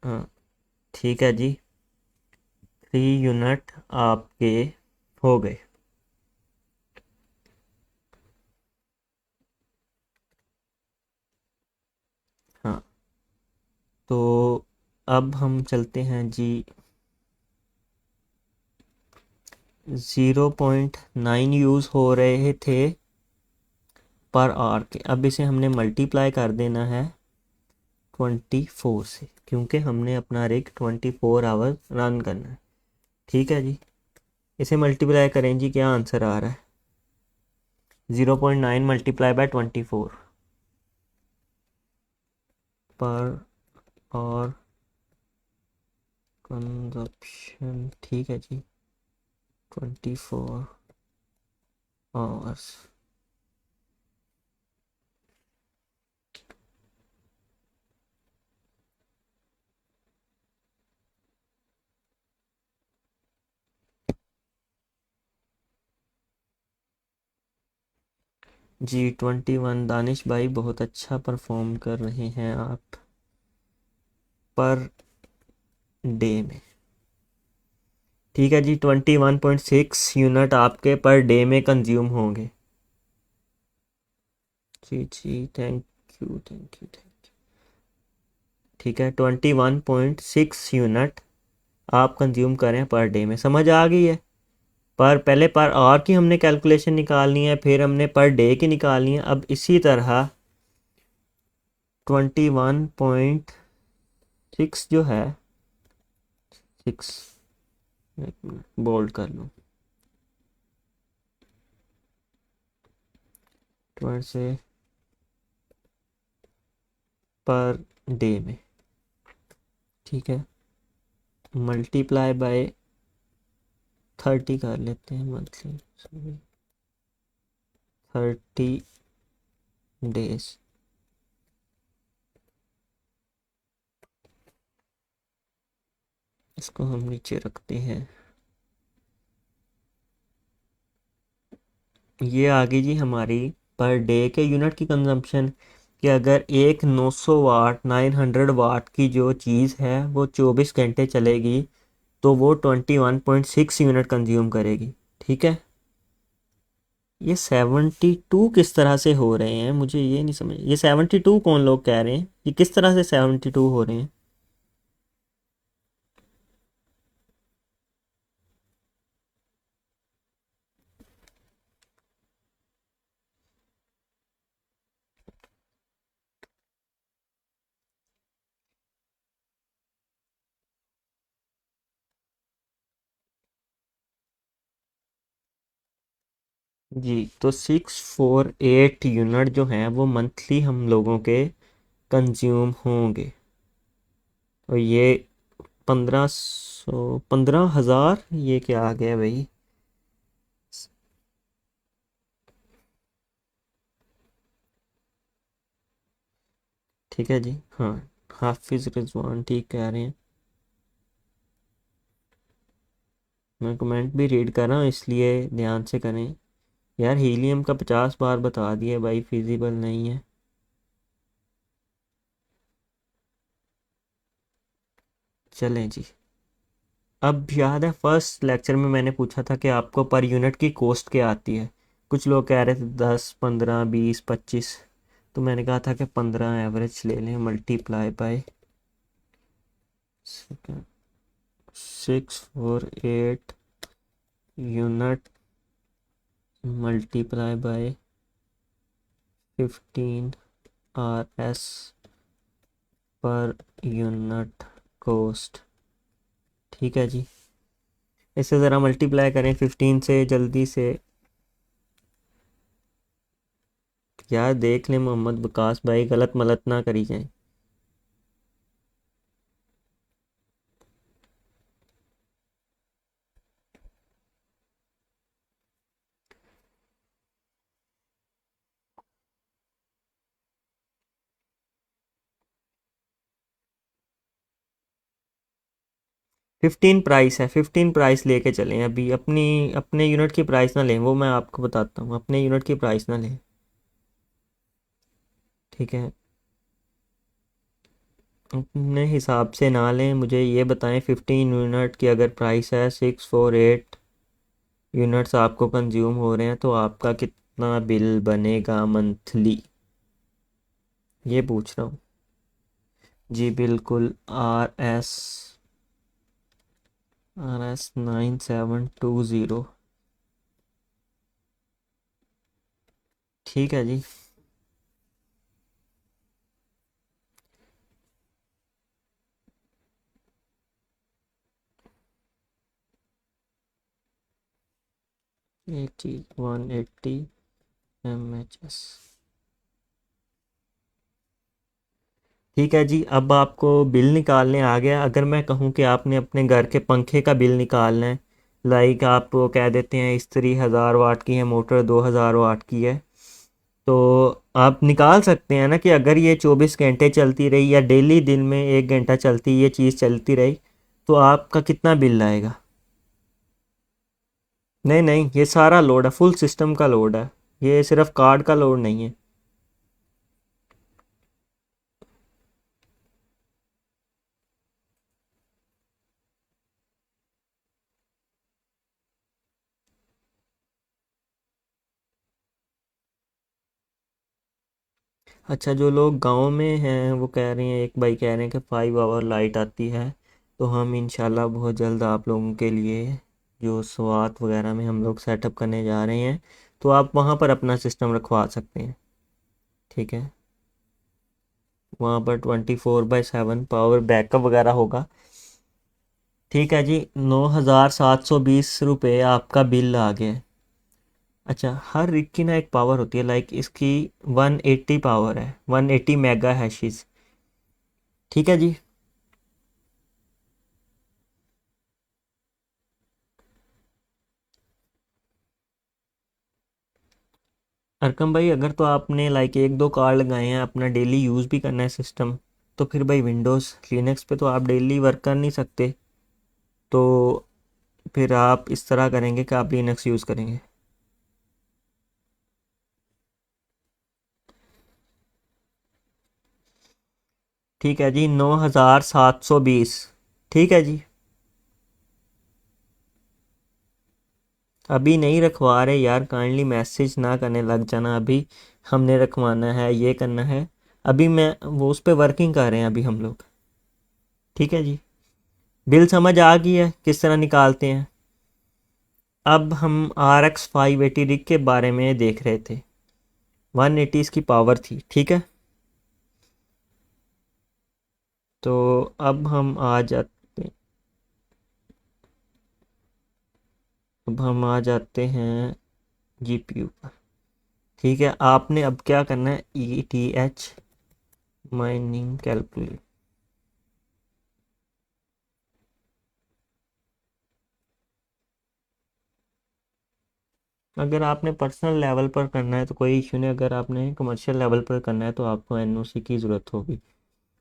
Speaker 1: हाँ, ठीक है जी। 3 यूनिट आपके हो गए। हाँ, तो अब हम चलते हैं जी 0.9 यूज़ हो रहे थे पर आवर के। अब इसे हमने मल्टीप्लाई कर देना है 24 से, क्योंकि हमने अपना रिग 24 आवर्स रन करना है। ठीक है जी। इसे मल्टीप्लाई करें जी, क्या आंसर आ रहा है? 0.9 मल्टीप्लाई बाय 24 पर और कंजप्शन। ठीक है जी। 24 आवर्स। जी 21 दानिश भाई, बहुत अच्छा परफॉर्म कर रहे हैं आप पर डे में। ठीक है जी, 21.6 यूनिट आपके पर डे में कंज्यूम होंगे। जी जी, थैंक यू। ठीक है, 21.6 यूनिट आप कंज्यूम करें पर डे में, समझ आ गई है? पर पहले पर आवर की हमने कैलकुलेशन निकालनी है, फिर हमने पर डे की निकालनी है। अब इसी तरह 21.6 जो है, 6, बोल्ड कर लूँ, 20 से पर डे में। ठीक है, मल्टीप्लाई बाय 30 कर लेते हैं मंथली, 30 डेज। इसको हम नीचे रखते हैं। ये आ गई जी हमारी पर डे के यूनिट की कंजम्पशन। कि अगर एक 900 वाट 900 वाट की जो चीज़ है वो 24 घंटे चलेगी तो वो 21.6 यूनिट कंज्यूम करेगी। ठीक है। ये 72 किस तरह से हो रहे हैं, मुझे ये नहीं समझ। ये 72 कौन लोग कह रहे हैं, ये किस तरह से 72 हो रहे हैं? जी, तो 648 यूनिट जो हैं वो मंथली हम लोगों के कंज्यूम होंगे। और ये 1500 ये क्या आ गया भाई? ठीक है जी। हाँ, हाफिज़ रिजवान ठीक कह रहे हैं। मैं कमेंट भी रीड कर रहा हूँ, इसलिए ध्यान से करें। यार हीलियम का 50 बार बता दिया भाई, फिजिबल नहीं है। चलें जी। अब याद है फर्स्ट लेक्चर में मैंने पूछा था कि आपको पर यूनिट की कॉस्ट क्या आती है। कुछ लोग कह रहे थे 10, 15, 20, 25। तो मैंने कहा था कि 15 एवरेज ले लें, multiply by 648 unit multiply by 15 R S per unit cost. ठीक है जी। इससे ज़रा मल्टीप्लाई करें 15 से जल्दी से। यार देख लें मोहम्मद विकास भाई, गलत मलत ना करी जाए। 15 प्राइस है, 15 प्राइस लेके चलें। अभी अपनी अपने यूनिट की प्राइस ना लें, वो मैं आपको बताता हूँ, अपने यूनिट की प्राइस ना लें। ठीक है, अपने हिसाब से ना लें। मुझे ये बताएं 15 यूनिट की अगर प्राइस है 648 यूनिट्स आपको कंज्यूम हो रहे हैं, तो आपका कितना बिल बनेगा मंथली, ये पूछ रहा हूँ। जी बिल्कुल। RS 9720। ठीक है जी। 180 mhs। ठीक है जी। अब आपको बिल निकालने आ गया। अगर मैं कहूँ कि आपने अपने घर के पंखे का बिल निकालना है, लाइक आप वो कह देते हैं इस्त्री 1000 वाट की है, मोटर 2000 वाट की है, तो आप निकाल सकते हैं ना कि अगर ये 24 घंटे चलती रही या डेली दिन में 1 घंटा चलती ये चीज़ चलती रही, तो आपका कितना बिल आएगा। नहीं नहीं, ये सारा लोड है, फुल सिस्टम का लोड है, ये सिर्फ कार्ड का लोड नहीं है। अच्छा, जो लोग गांव में हैं वो कह रहे हैं, एक भाई कह रहे हैं कि 5 आवर लाइट आती है। तो हम इंशाल्लाह बहुत जल्द आप लोगों के लिए जो स्वात वगैरह में हम लोग सेटअप करने जा रहे हैं, तो आप वहाँ पर अपना सिस्टम रखवा सकते हैं। ठीक है, वहाँ पर 24/7 पावर बैकअप वगैरह होगा। ठीक है जी। 9720 रुपये आपका बिल आ गया है। अच्छा, हर rig की ना एक पावर होती है, लाइक इसकी 180 पावर है, 180 मेगा हैशिस। ठीक है जी। अरकम भाई, अगर तो आपने लाइक 1 2 कार्ड लगाए हैं, अपना डेली यूज़ भी करना है सिस्टम, तो फिर भाई विंडोज़ लिनक्स पे तो आप डेली वर्क कर नहीं सकते। तो फिर आप इस तरह करेंगे कि आप लिनक्स यूज़ करेंगे। ठीक है जी। 9720। ठीक है जी। अभी नहीं रखवा रहे यार, काइंडली मैसेज ना करने लग जाना। अभी हमने रखवाना है, ये करना है। अभी मैं वो उस पर वर्किंग कर रहे हैं अभी हम लोग। ठीक है जी। बिल समझ आ गई है किस तरह निकालते हैं। अब हम RX 580 रिग के बारे में देख रहे थे। 180 इसकी पावर थी। ठीक है, तो अब हम आ जाते हैं GPU पर। ठीक है, आपने अब क्या करना है, ETH माइनिंग कैलकुलेट। अगर आपने पर्सनल लेवल पर करना है तो कोई इशू नहीं, अगर आपने कमर्शियल लेवल पर करना है तो आपको एनओसी की ज़रूरत होगी।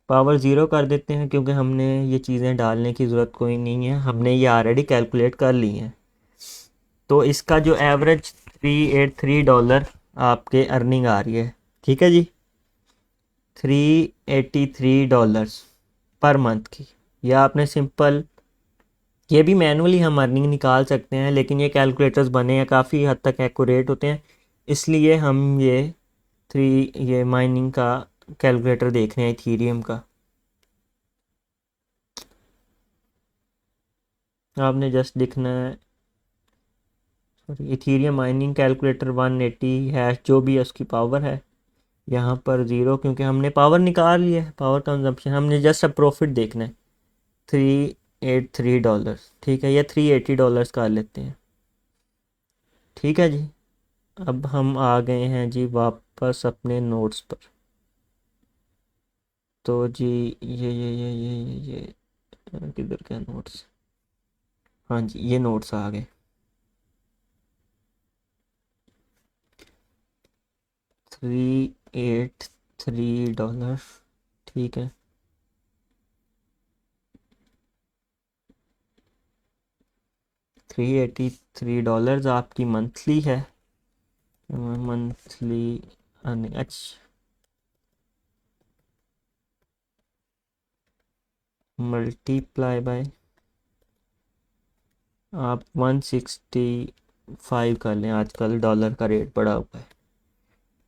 Speaker 1: पावर ज़ीरो कर देते हैं क्योंकि हमने ये चीज़ें डालने की ज़रूरत कोई नहीं है, हमने ये ऑलरेडी कैलकुलेट कर ली हैं। तो इसका जो एवरेज $383 आपके अर्निंग आ रही है, ठीक है जी, $383 पर मंथ की। या आपने सिंपल, ये भी मैनुअली हम अर्निंग निकाल सकते हैं, लेकिन ये कैलकुलेटर्स बने हैं काफ़ी हद तक एक्यूरेट होते हैं, इसलिए हम ये माइनिंग का कैलकुलेटर देख रहे हैं इथीरियम का। आपने जस्ट लिखना है, sorry, Ethereum mining calculator 180 hash जो भी है उसकी पावर है, यहाँ पर ज़ीरो क्योंकि हमने पावर निकाल लिया है, पावर कंजम्पशन हमने जस्ट अब प्रॉफिट देखना है। $383, ठीक है, या $380 कर लेते हैं, ठीक है जी। अब हम आ गए हैं जी वापस अपने नोट्स पर। तो जी ये किधर गया नोट्स, हाँ जी ये नोट्स आ गए। $383, ठीक है। $383 आपकी मंथली है, मंथली अर्निंग। अच्छा, मल्टीप्लाई बाय आप 165 कर लें, आजकल डॉलर का रेट बढ़ा हुआ है,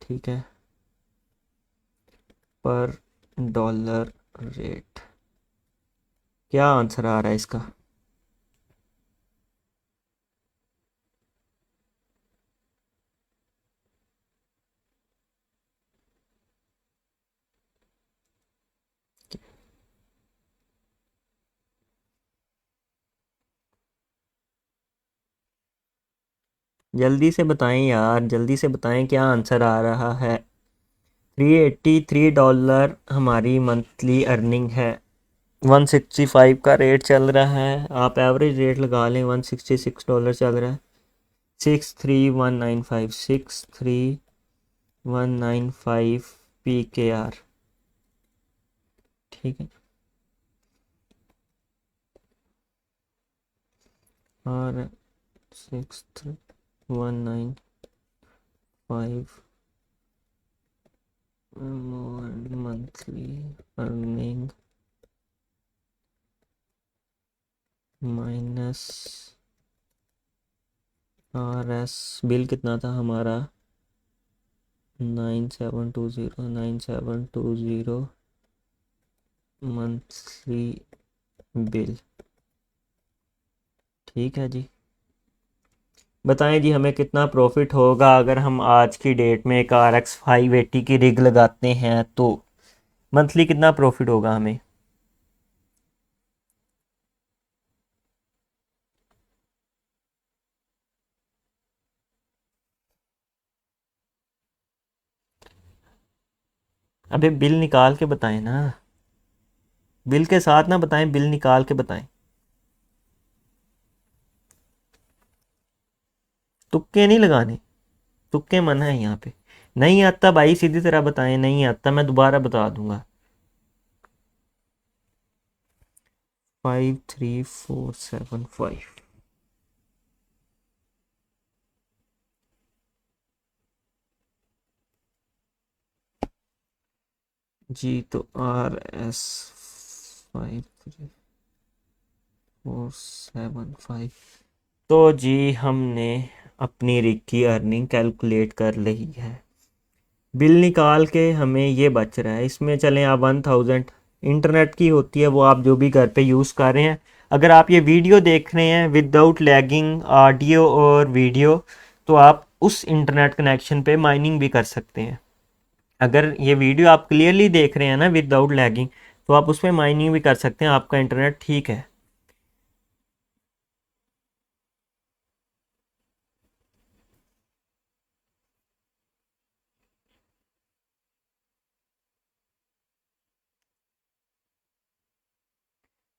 Speaker 1: ठीक है, पर डॉलर रेट। क्या आंसर आ रहा है इसका? जल्दी से बताएं यार, जल्दी से बताएं क्या आंसर आ रहा है। $383 हमारी मंथली अर्निंग है, 165 का रेट चल रहा है, आप एवरेज रेट लगा लें, $166 चल रहा है। 63195, 63195 PKR, ठीक है। और 63195 monthly earning minus RS bill कितना था हमारा, 9720 मंथली बिल, ठीक है जी। बताएं जी हमें कितना प्रॉफिट होगा अगर हम आज की डेट में एक RX 580 की रिग लगाते हैं, तो मंथली कितना प्रॉफिट होगा हमें। अबे बिल निकाल के बताएं ना, बिल के साथ ना बताएं, बिल निकाल के बताएं। तुक्के नहीं लगाने, तुक्के मना है यहाँ पे। नहीं आता भाई सीधी तरह बताएं, नहीं आता मैं दोबारा बता दूंगा। 53475, जी तो RS 53475। तो जी हमने अपनी रिग की अर्निंग कैलकुलेट कर ली है, बिल निकाल के हमें ये बच रहा है, इसमें चलें आप 1000 इंटरनेट की होती है, वो आप जो भी घर पे यूज़ कर रहे हैं। अगर आप ये वीडियो देख रहे हैं विदाउट लैगिंग ऑडियो और वीडियो, तो आप उस इंटरनेट कनेक्शन पे माइनिंग भी कर सकते हैं। अगर ये वीडियो आप क्लियरली देख रहे हैं ना विदाउट लैगिंग, तो आप उसमें माइनिंग भी कर सकते हैं, आपका इंटरनेट ठीक है।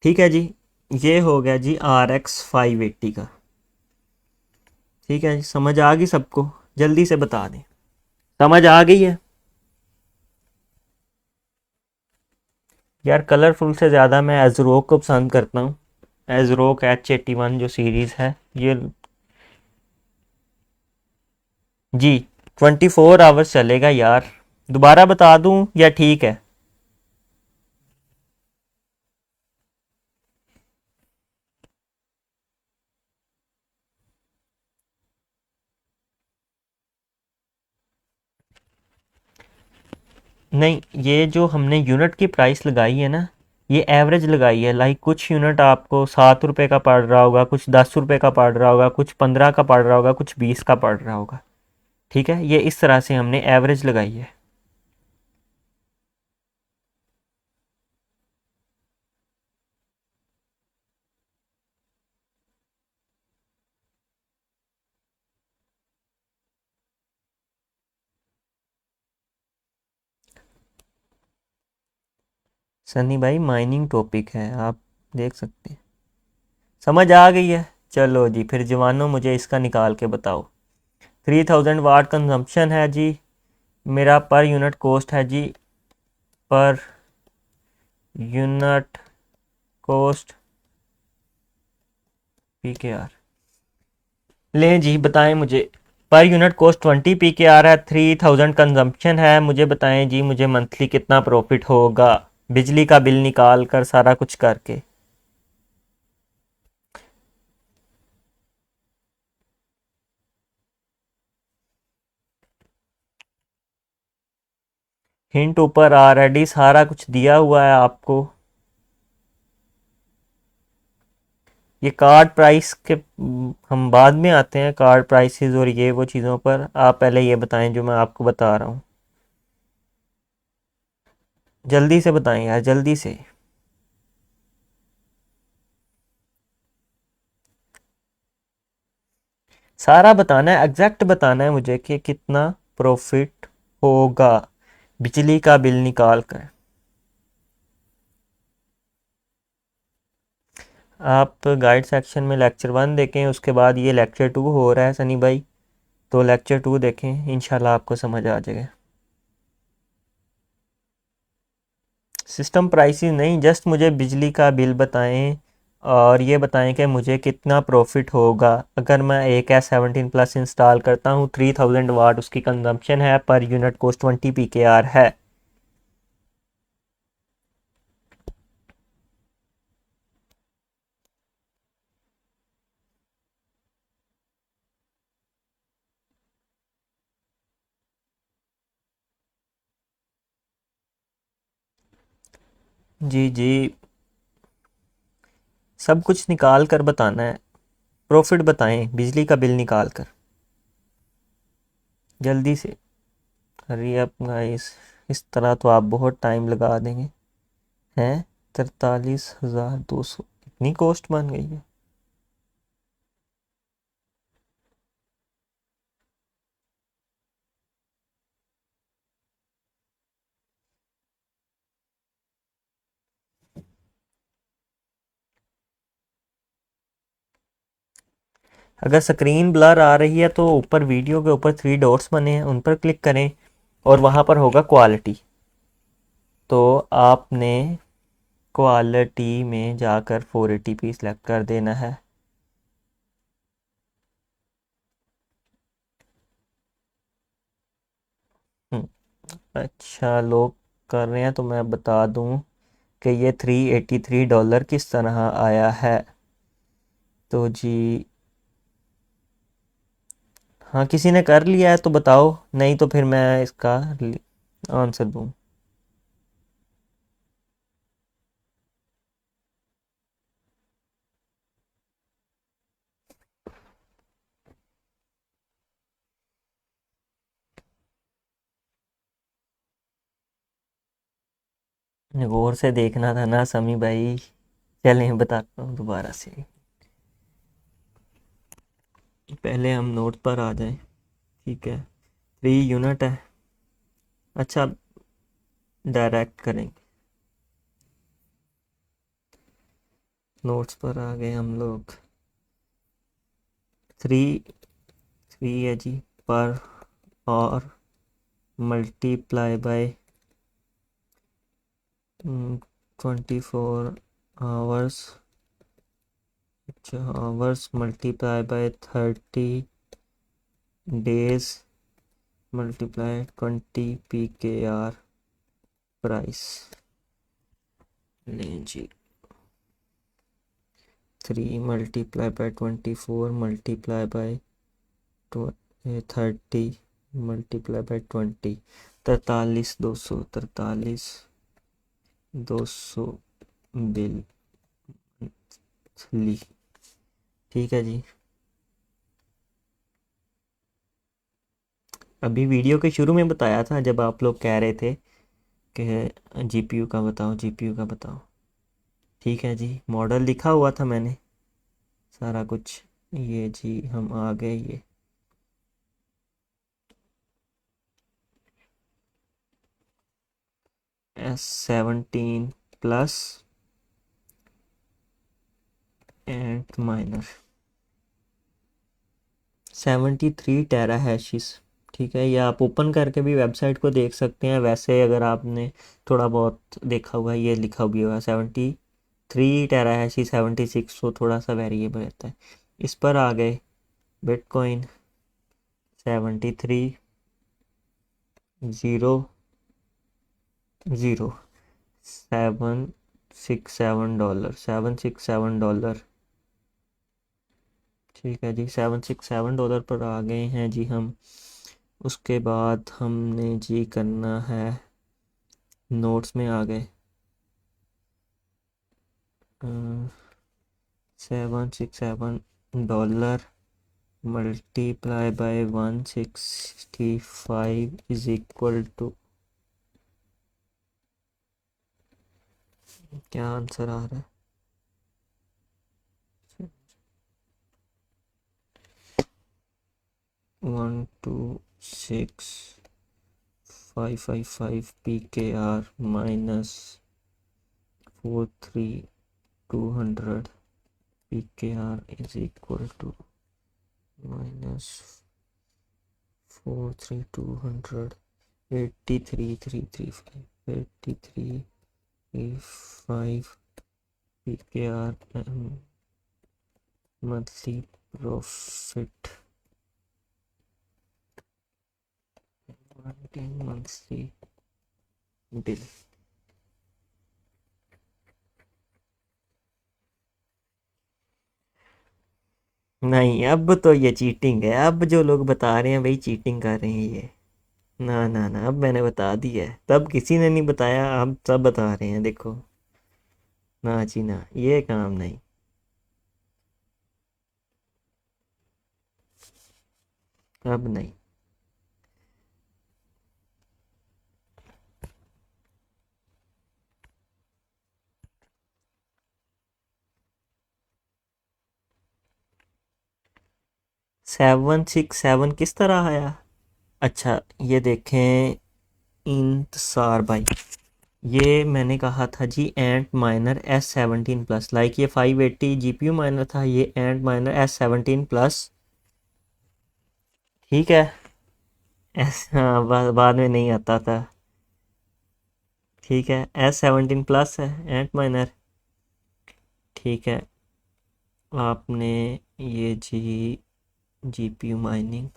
Speaker 1: ठीक है जी, ये हो गया जी RX 580 का, ठीक है, समझ आ गई सबको? जल्दी से बता दें, समझ आ गई है? यार कलरफुल से ज़्यादा मैं एज़रोक को पसंद करता हूँ। एज़रोक H81 जो सीरीज़ है ये। जी, 24 आवर्स चलेगा यार। दोबारा बता दूँ या ठीक है? नहीं, ये जो हमने यूनिट की प्राइस लगाई है ना, ये एवरेज लगाई है। लाइक कुछ यूनिट आपको 7 रुपए का पड़ रहा होगा, कुछ 10 रुपए का पड़ रहा होगा, कुछ 15 का पड़ रहा होगा, कुछ 20 का पड़ रहा होगा। ठीक है, ये इस तरह से हमने एवरेज लगाई है। सनी भाई माइनिंग टॉपिक है, आप देख सकते हैं। समझ आ गई है? चलो जी, फिर जवानों मुझे इसका निकाल के बताओ। 3000 वाट कंजम्पशन है जी। मेरा पर यूनिट कॉस्ट है जी, पर यूनिट कॉस्ट PKR। लें जी, बताएं मुझे। पर यूनिट कॉस्ट 20 PKR है, 3000 कंजम्पशन है। मुझे बताएं जी, मुझे मंथली कितना प्रॉफिट होगा बिजली का बिल निकाल कर, सारा कुछ करके। हिंट ऊपर ऑलरेडी सारा कुछ दिया हुआ है आपको। ये कार्ड प्राइस के हम बाद में आते हैं, कार्ड प्राइसेस और ये वो चीज़ों पर। आप पहले ये बताएं जो मैं आपको बता रहा हूँ। जल्दी से बताएं यार, जल्दी से। सारा बताना है, एग्जैक्ट बताना है मुझे कि कितना प्रॉफिट होगा बिजली का बिल निकाल कर। आप गाइड सेक्शन में लेक्चर 1 देखें, उसके बाद ये लेक्चर 2 हो रहा है सनी भाई। तो लेक्चर 2 देखें, इंशाल्लाह आपको समझ आ जाएगा। सिस्टम प्राइसेस नहीं, जस्ट मुझे बिजली का बिल बताएं और ये बताएं कि मुझे कितना प्रॉफिट होगा अगर मैं एक S17 प्लस इंस्टॉल करता हूँ। 3000 वाट उसकी कंजम्पशन है, पर यूनिट कॉस्ट 20 PKR है। जी जी, सब कुछ निकाल कर बताना है। प्रॉफिट बताएं बिजली का बिल निकाल कर, जल्दी से। अरे अब गाइस, इस तरह तो आप बहुत टाइम लगा देंगे। हैं, 43,200 इतनी कॉस्ट बन गई है? अगर स्क्रीन ब्लर आ रही है तो ऊपर वीडियो के ऊपर 3 डॉट्स बने हैं, उन पर क्लिक करें और वहाँ पर होगा क्वालिटी। तो आपने क्वालिटी में जाकर 480p सेलेक्ट कर देना है। हम्म, अच्छा, लोग कर रहे हैं तो मैं बता दूं कि ये $383 किस तरह आया है। तो जी, हाँ, किसी ने कर लिया है तो बताओ, नहीं तो फिर मैं इसका आंसर दूं। गौर से देखना था ना समी भाई। चलें, बताता हूँ दोबारा से। पहले हम नोट पर आ जाएं। ठीक है, 3 यूनिट है। अच्छा, डायरेक्ट करेंगे। नोट्स पर आ गए हम लोग। 3 फी है जी पर और multiply by 24 hours, hours multiply by 30 days multiply 20 PKR price. लें जी 3 multiply by 24 multiply by 30 multiply by 20, 43,200 bill ली। ठीक है जी। अभी वीडियो के शुरू में बताया था जब आप लोग कह रहे थे कि जीपीयू का बताओ, जीपीयू का बताओ। ठीक है जी, मॉडल लिखा हुआ था मैंने सारा कुछ। ये जी हम आ गए ये S17 प्लस एंड माइनर 73 टेरा हैशिस। ठीक है, ये आप ओपन करके भी वेबसाइट को देख सकते हैं। वैसे अगर आपने थोड़ा बहुत देखा हुआ है, ये लिखा भी हुआ 73 टेरा हैशिस, 76 तो थोड़ा सा वेरिएबल रहता है। इस पर आ गए बिटकॉइन 73,00767 डॉलर, $767। ठीक है जी, $767 पर आ गए हैं जी हम। उसके बाद हमने जी करना है, नोट्स में आ गए $767 multiply by 165 is equal to, क्या आंसर आ रहा है? 126,555 PKR minus 43,200 PKR is equal to minus 43,200, 83,335 PKR monthly profit, monthly bill। नहीं, अब तो ये चीटिंग है। अब जो लोग बता रहे हैं वही चीटिंग कर रहे हैं ये। ना ना ना, अब मैंने बता दिया है, तब किसी ने नहीं बताया, अब सब बता रहे हैं। देखो ना जी ना, ये काम नहीं। अब नहीं। $767 किस तरह आया? अच्छा ये देखें इंतसार भाई, ये मैंने कहा था जी एंट माइनर S17 प्लस, लाइक ये 580 GPU माइनर था, ये एंट माइनर S17 प्लस। ठीक है, एस हाँ, बाद में नहीं आता था। ठीक है, S17 प्लस है एंट माइनर। ठीक है, आपने ये जी GPU माइनिंग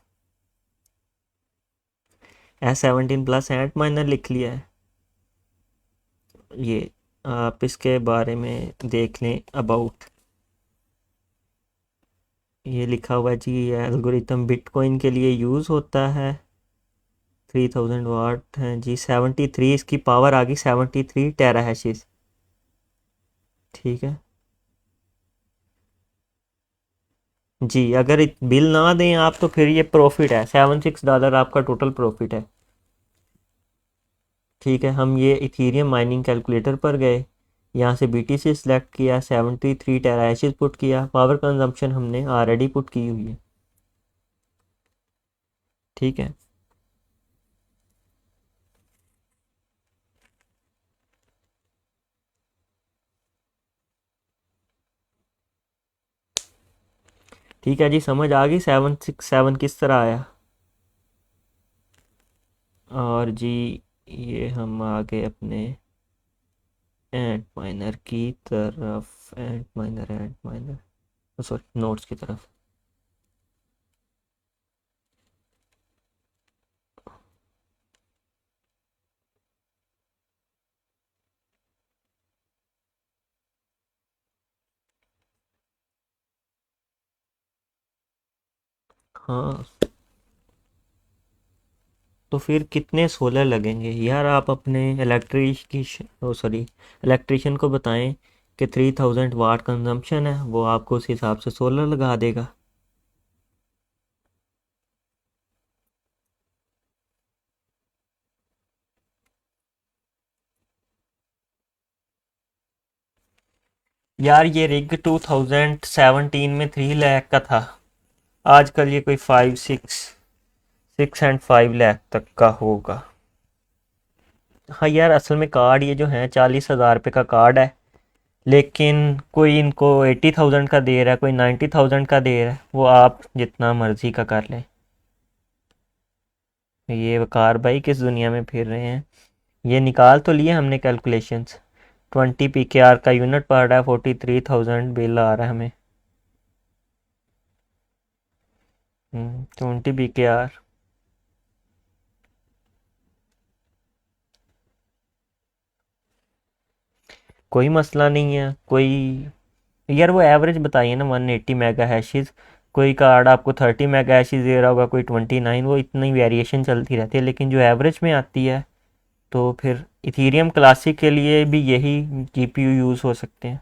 Speaker 1: S17 प्लस एंट माइनर लिख लिया है। ये आप इसके बारे में देख लें अबाउट, ये लिखा हुआ है जी, ये एल्गोरिथम बिटकॉइन के लिए यूज़ होता है। 3000 वाट है जी, 73 इसकी पावर आ गई, 73 टेरा हैशिस। ठीक है जी, अगर बिल ना दें आप तो फिर ये प्रॉफिट है, $76 आपका टोटल प्रॉफिट है। ठीक है, हम ये इथीरियम माइनिंग कैलकुलेटर पर गए, यहाँ से BTC सिलेक्ट किया, 73 टेरा हैशिस पुट किया, पावर कंजम्पशन हमने ऑलरेडी पुट की हुई है। ठीक है, ठीक है जी, समझ आ गई 767 किस तरह आया। और जी ये हम आ गए अपने एंट माइनर की तरफ, एंट माइनर सॉरी नोट्स की तरफ। हाँ, तो फिर कितने सोलर लगेंगे यार, आप अपने इलेक्ट्रिशियन को बताएं कि 3000 वाट कंजम्पशन है, वो आपको उस हिसाब से सोलर लगा देगा। यार ये रिग 2017 में 3 लाख का था, आजकल ये कोई 6 एंड 5 लाख तक का होगा। हाँ यार, असल में कार्ड ये जो है 40,000 रुपये का कार्ड है, लेकिन कोई इनको 80,000 का दे रहा है, कोई 90,000 का दे रहा है, वो आप जितना मर्जी का कर लें। ये वकार भाई किस दुनिया में फिर रहे हैं। ये निकाल तो लिए हमने कैलकुलेशंस। 20 PKR का यूनिट पड़ रहा है, 43,000 बिल आ रहा है हमें। 20 PKR। कोई मसला नहीं है कोई। यार वो एवरेज बताइए ना, 180 मेगा हैशेज। कोई कार्ड आपको 30 मेगा हैशेज दे रहा होगा, कोई 29, वो इतनी वेरिएशन चलती रहती है, लेकिन जो एवरेज में आती है तो फिर इथीरियम क्लासिक के लिए भी यही जीपीयू यूज़ हो सकते हैं।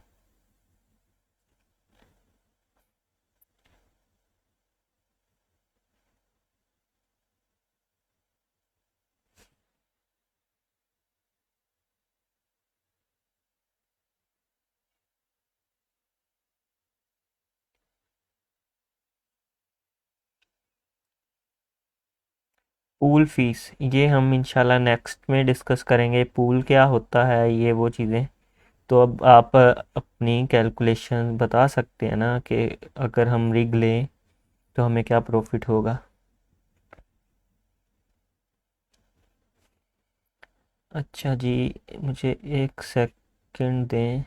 Speaker 1: पूल फीस ये हम इंशाल्लाह नेक्स्ट में डिस्कस करेंगे, पूल क्या होता है ये वो चीज़ें। तो अब आप अपनी कैलकुलेशन बता सकते हैं ना कि अगर हम रिग लें तो हमें क्या प्रॉफिट होगा। अच्छा जी, मुझे एक सेकंड दें।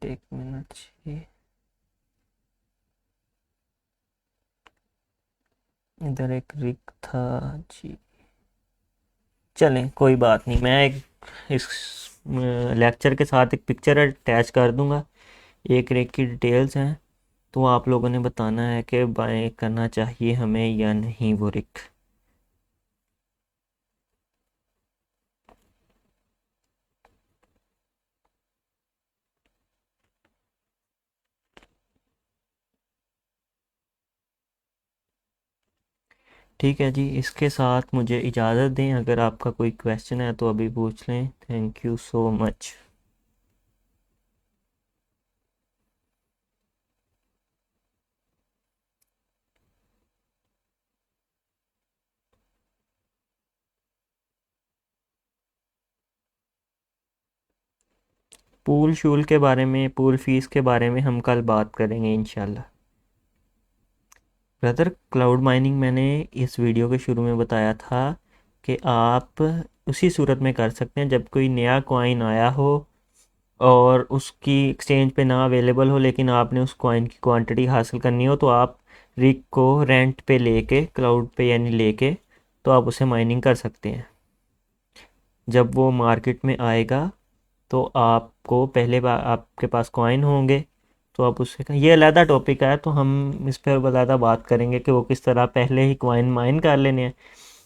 Speaker 1: पे एक मिनट जी। इधर एक रिग था जी। चलें कोई बात नहीं, मैं एक इस लेक्चर के साथ एक पिक्चर अटैच कर दूंगा, एक रिग की डिटेल्स हैं। तो आप लोगों ने बताना है कि बाय करना चाहिए हमें या नहीं वो रिग। ठीक है जी, इसके साथ मुझे इजाज़त दें, अगर आपका कोई क्वेश्चन है तो अभी पूछ लें। Thank you so much. Pool शूल के बारे में, पूल फीस के बारे में हम कल बात करेंगे इंशाल्लाह। ब्रदर, क्लाउड माइनिंग मैंने इस वीडियो के शुरू में बताया था कि आप उसी सूरत में कर सकते हैं जब कोई नया कॉइन आया हो और उसकी एक्सचेंज पे ना अवेलेबल हो, लेकिन आपने उस कॉइन की क्वांटिटी हासिल करनी हो, तो आप रिग को रेंट पे लेके, क्लाउड पे यानी लेके, तो आप उसे माइनिंग कर सकते हैं। जब वो मार्केट में आएगा तो आपको पहले बार आपके पास कॉइन होंगे, तो आप उससे, ये अलहदा टॉपिक है, तो हम इस पर ज़्यादा बात करेंगे कि वो किस तरह पहले ही कॉइन माइन कर लेने हैं।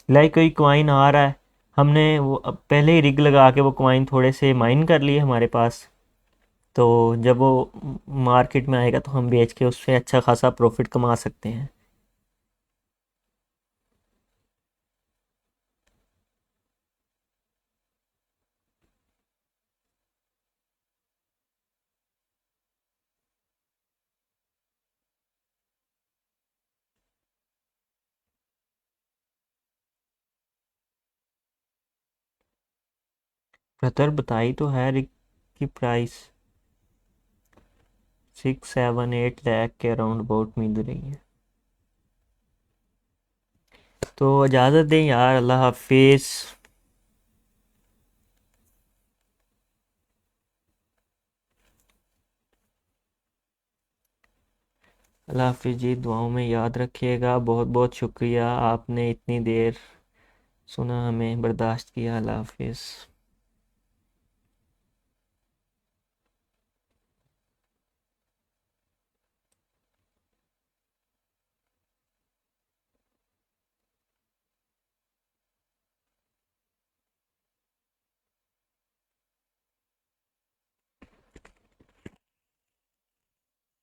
Speaker 1: लाइक कोई कॉइन आ रहा है, हमने वो अब पहले ही रिग लगा के वो कॉइन थोड़े से माइन कर लिए हमारे पास, तो जब वो मार्केट में आएगा तो हम बेच के उससे अच्छा खासा प्रॉफिट कमा सकते हैं। ब्रदर बताई तो है रिक की प्राइस 6-7-8 लाख के अराउंड अबाउट मिल रही है। तो इजाज़त दें यार, अल्लाह हाफिज़। अल्लाह हाफिज़ जी, दुआओं में याद रखिएगा। बहुत बहुत शुक्रिया, आपने इतनी देर सुना, हमें बर्दाश्त किया। अल्लाह हाफिज़।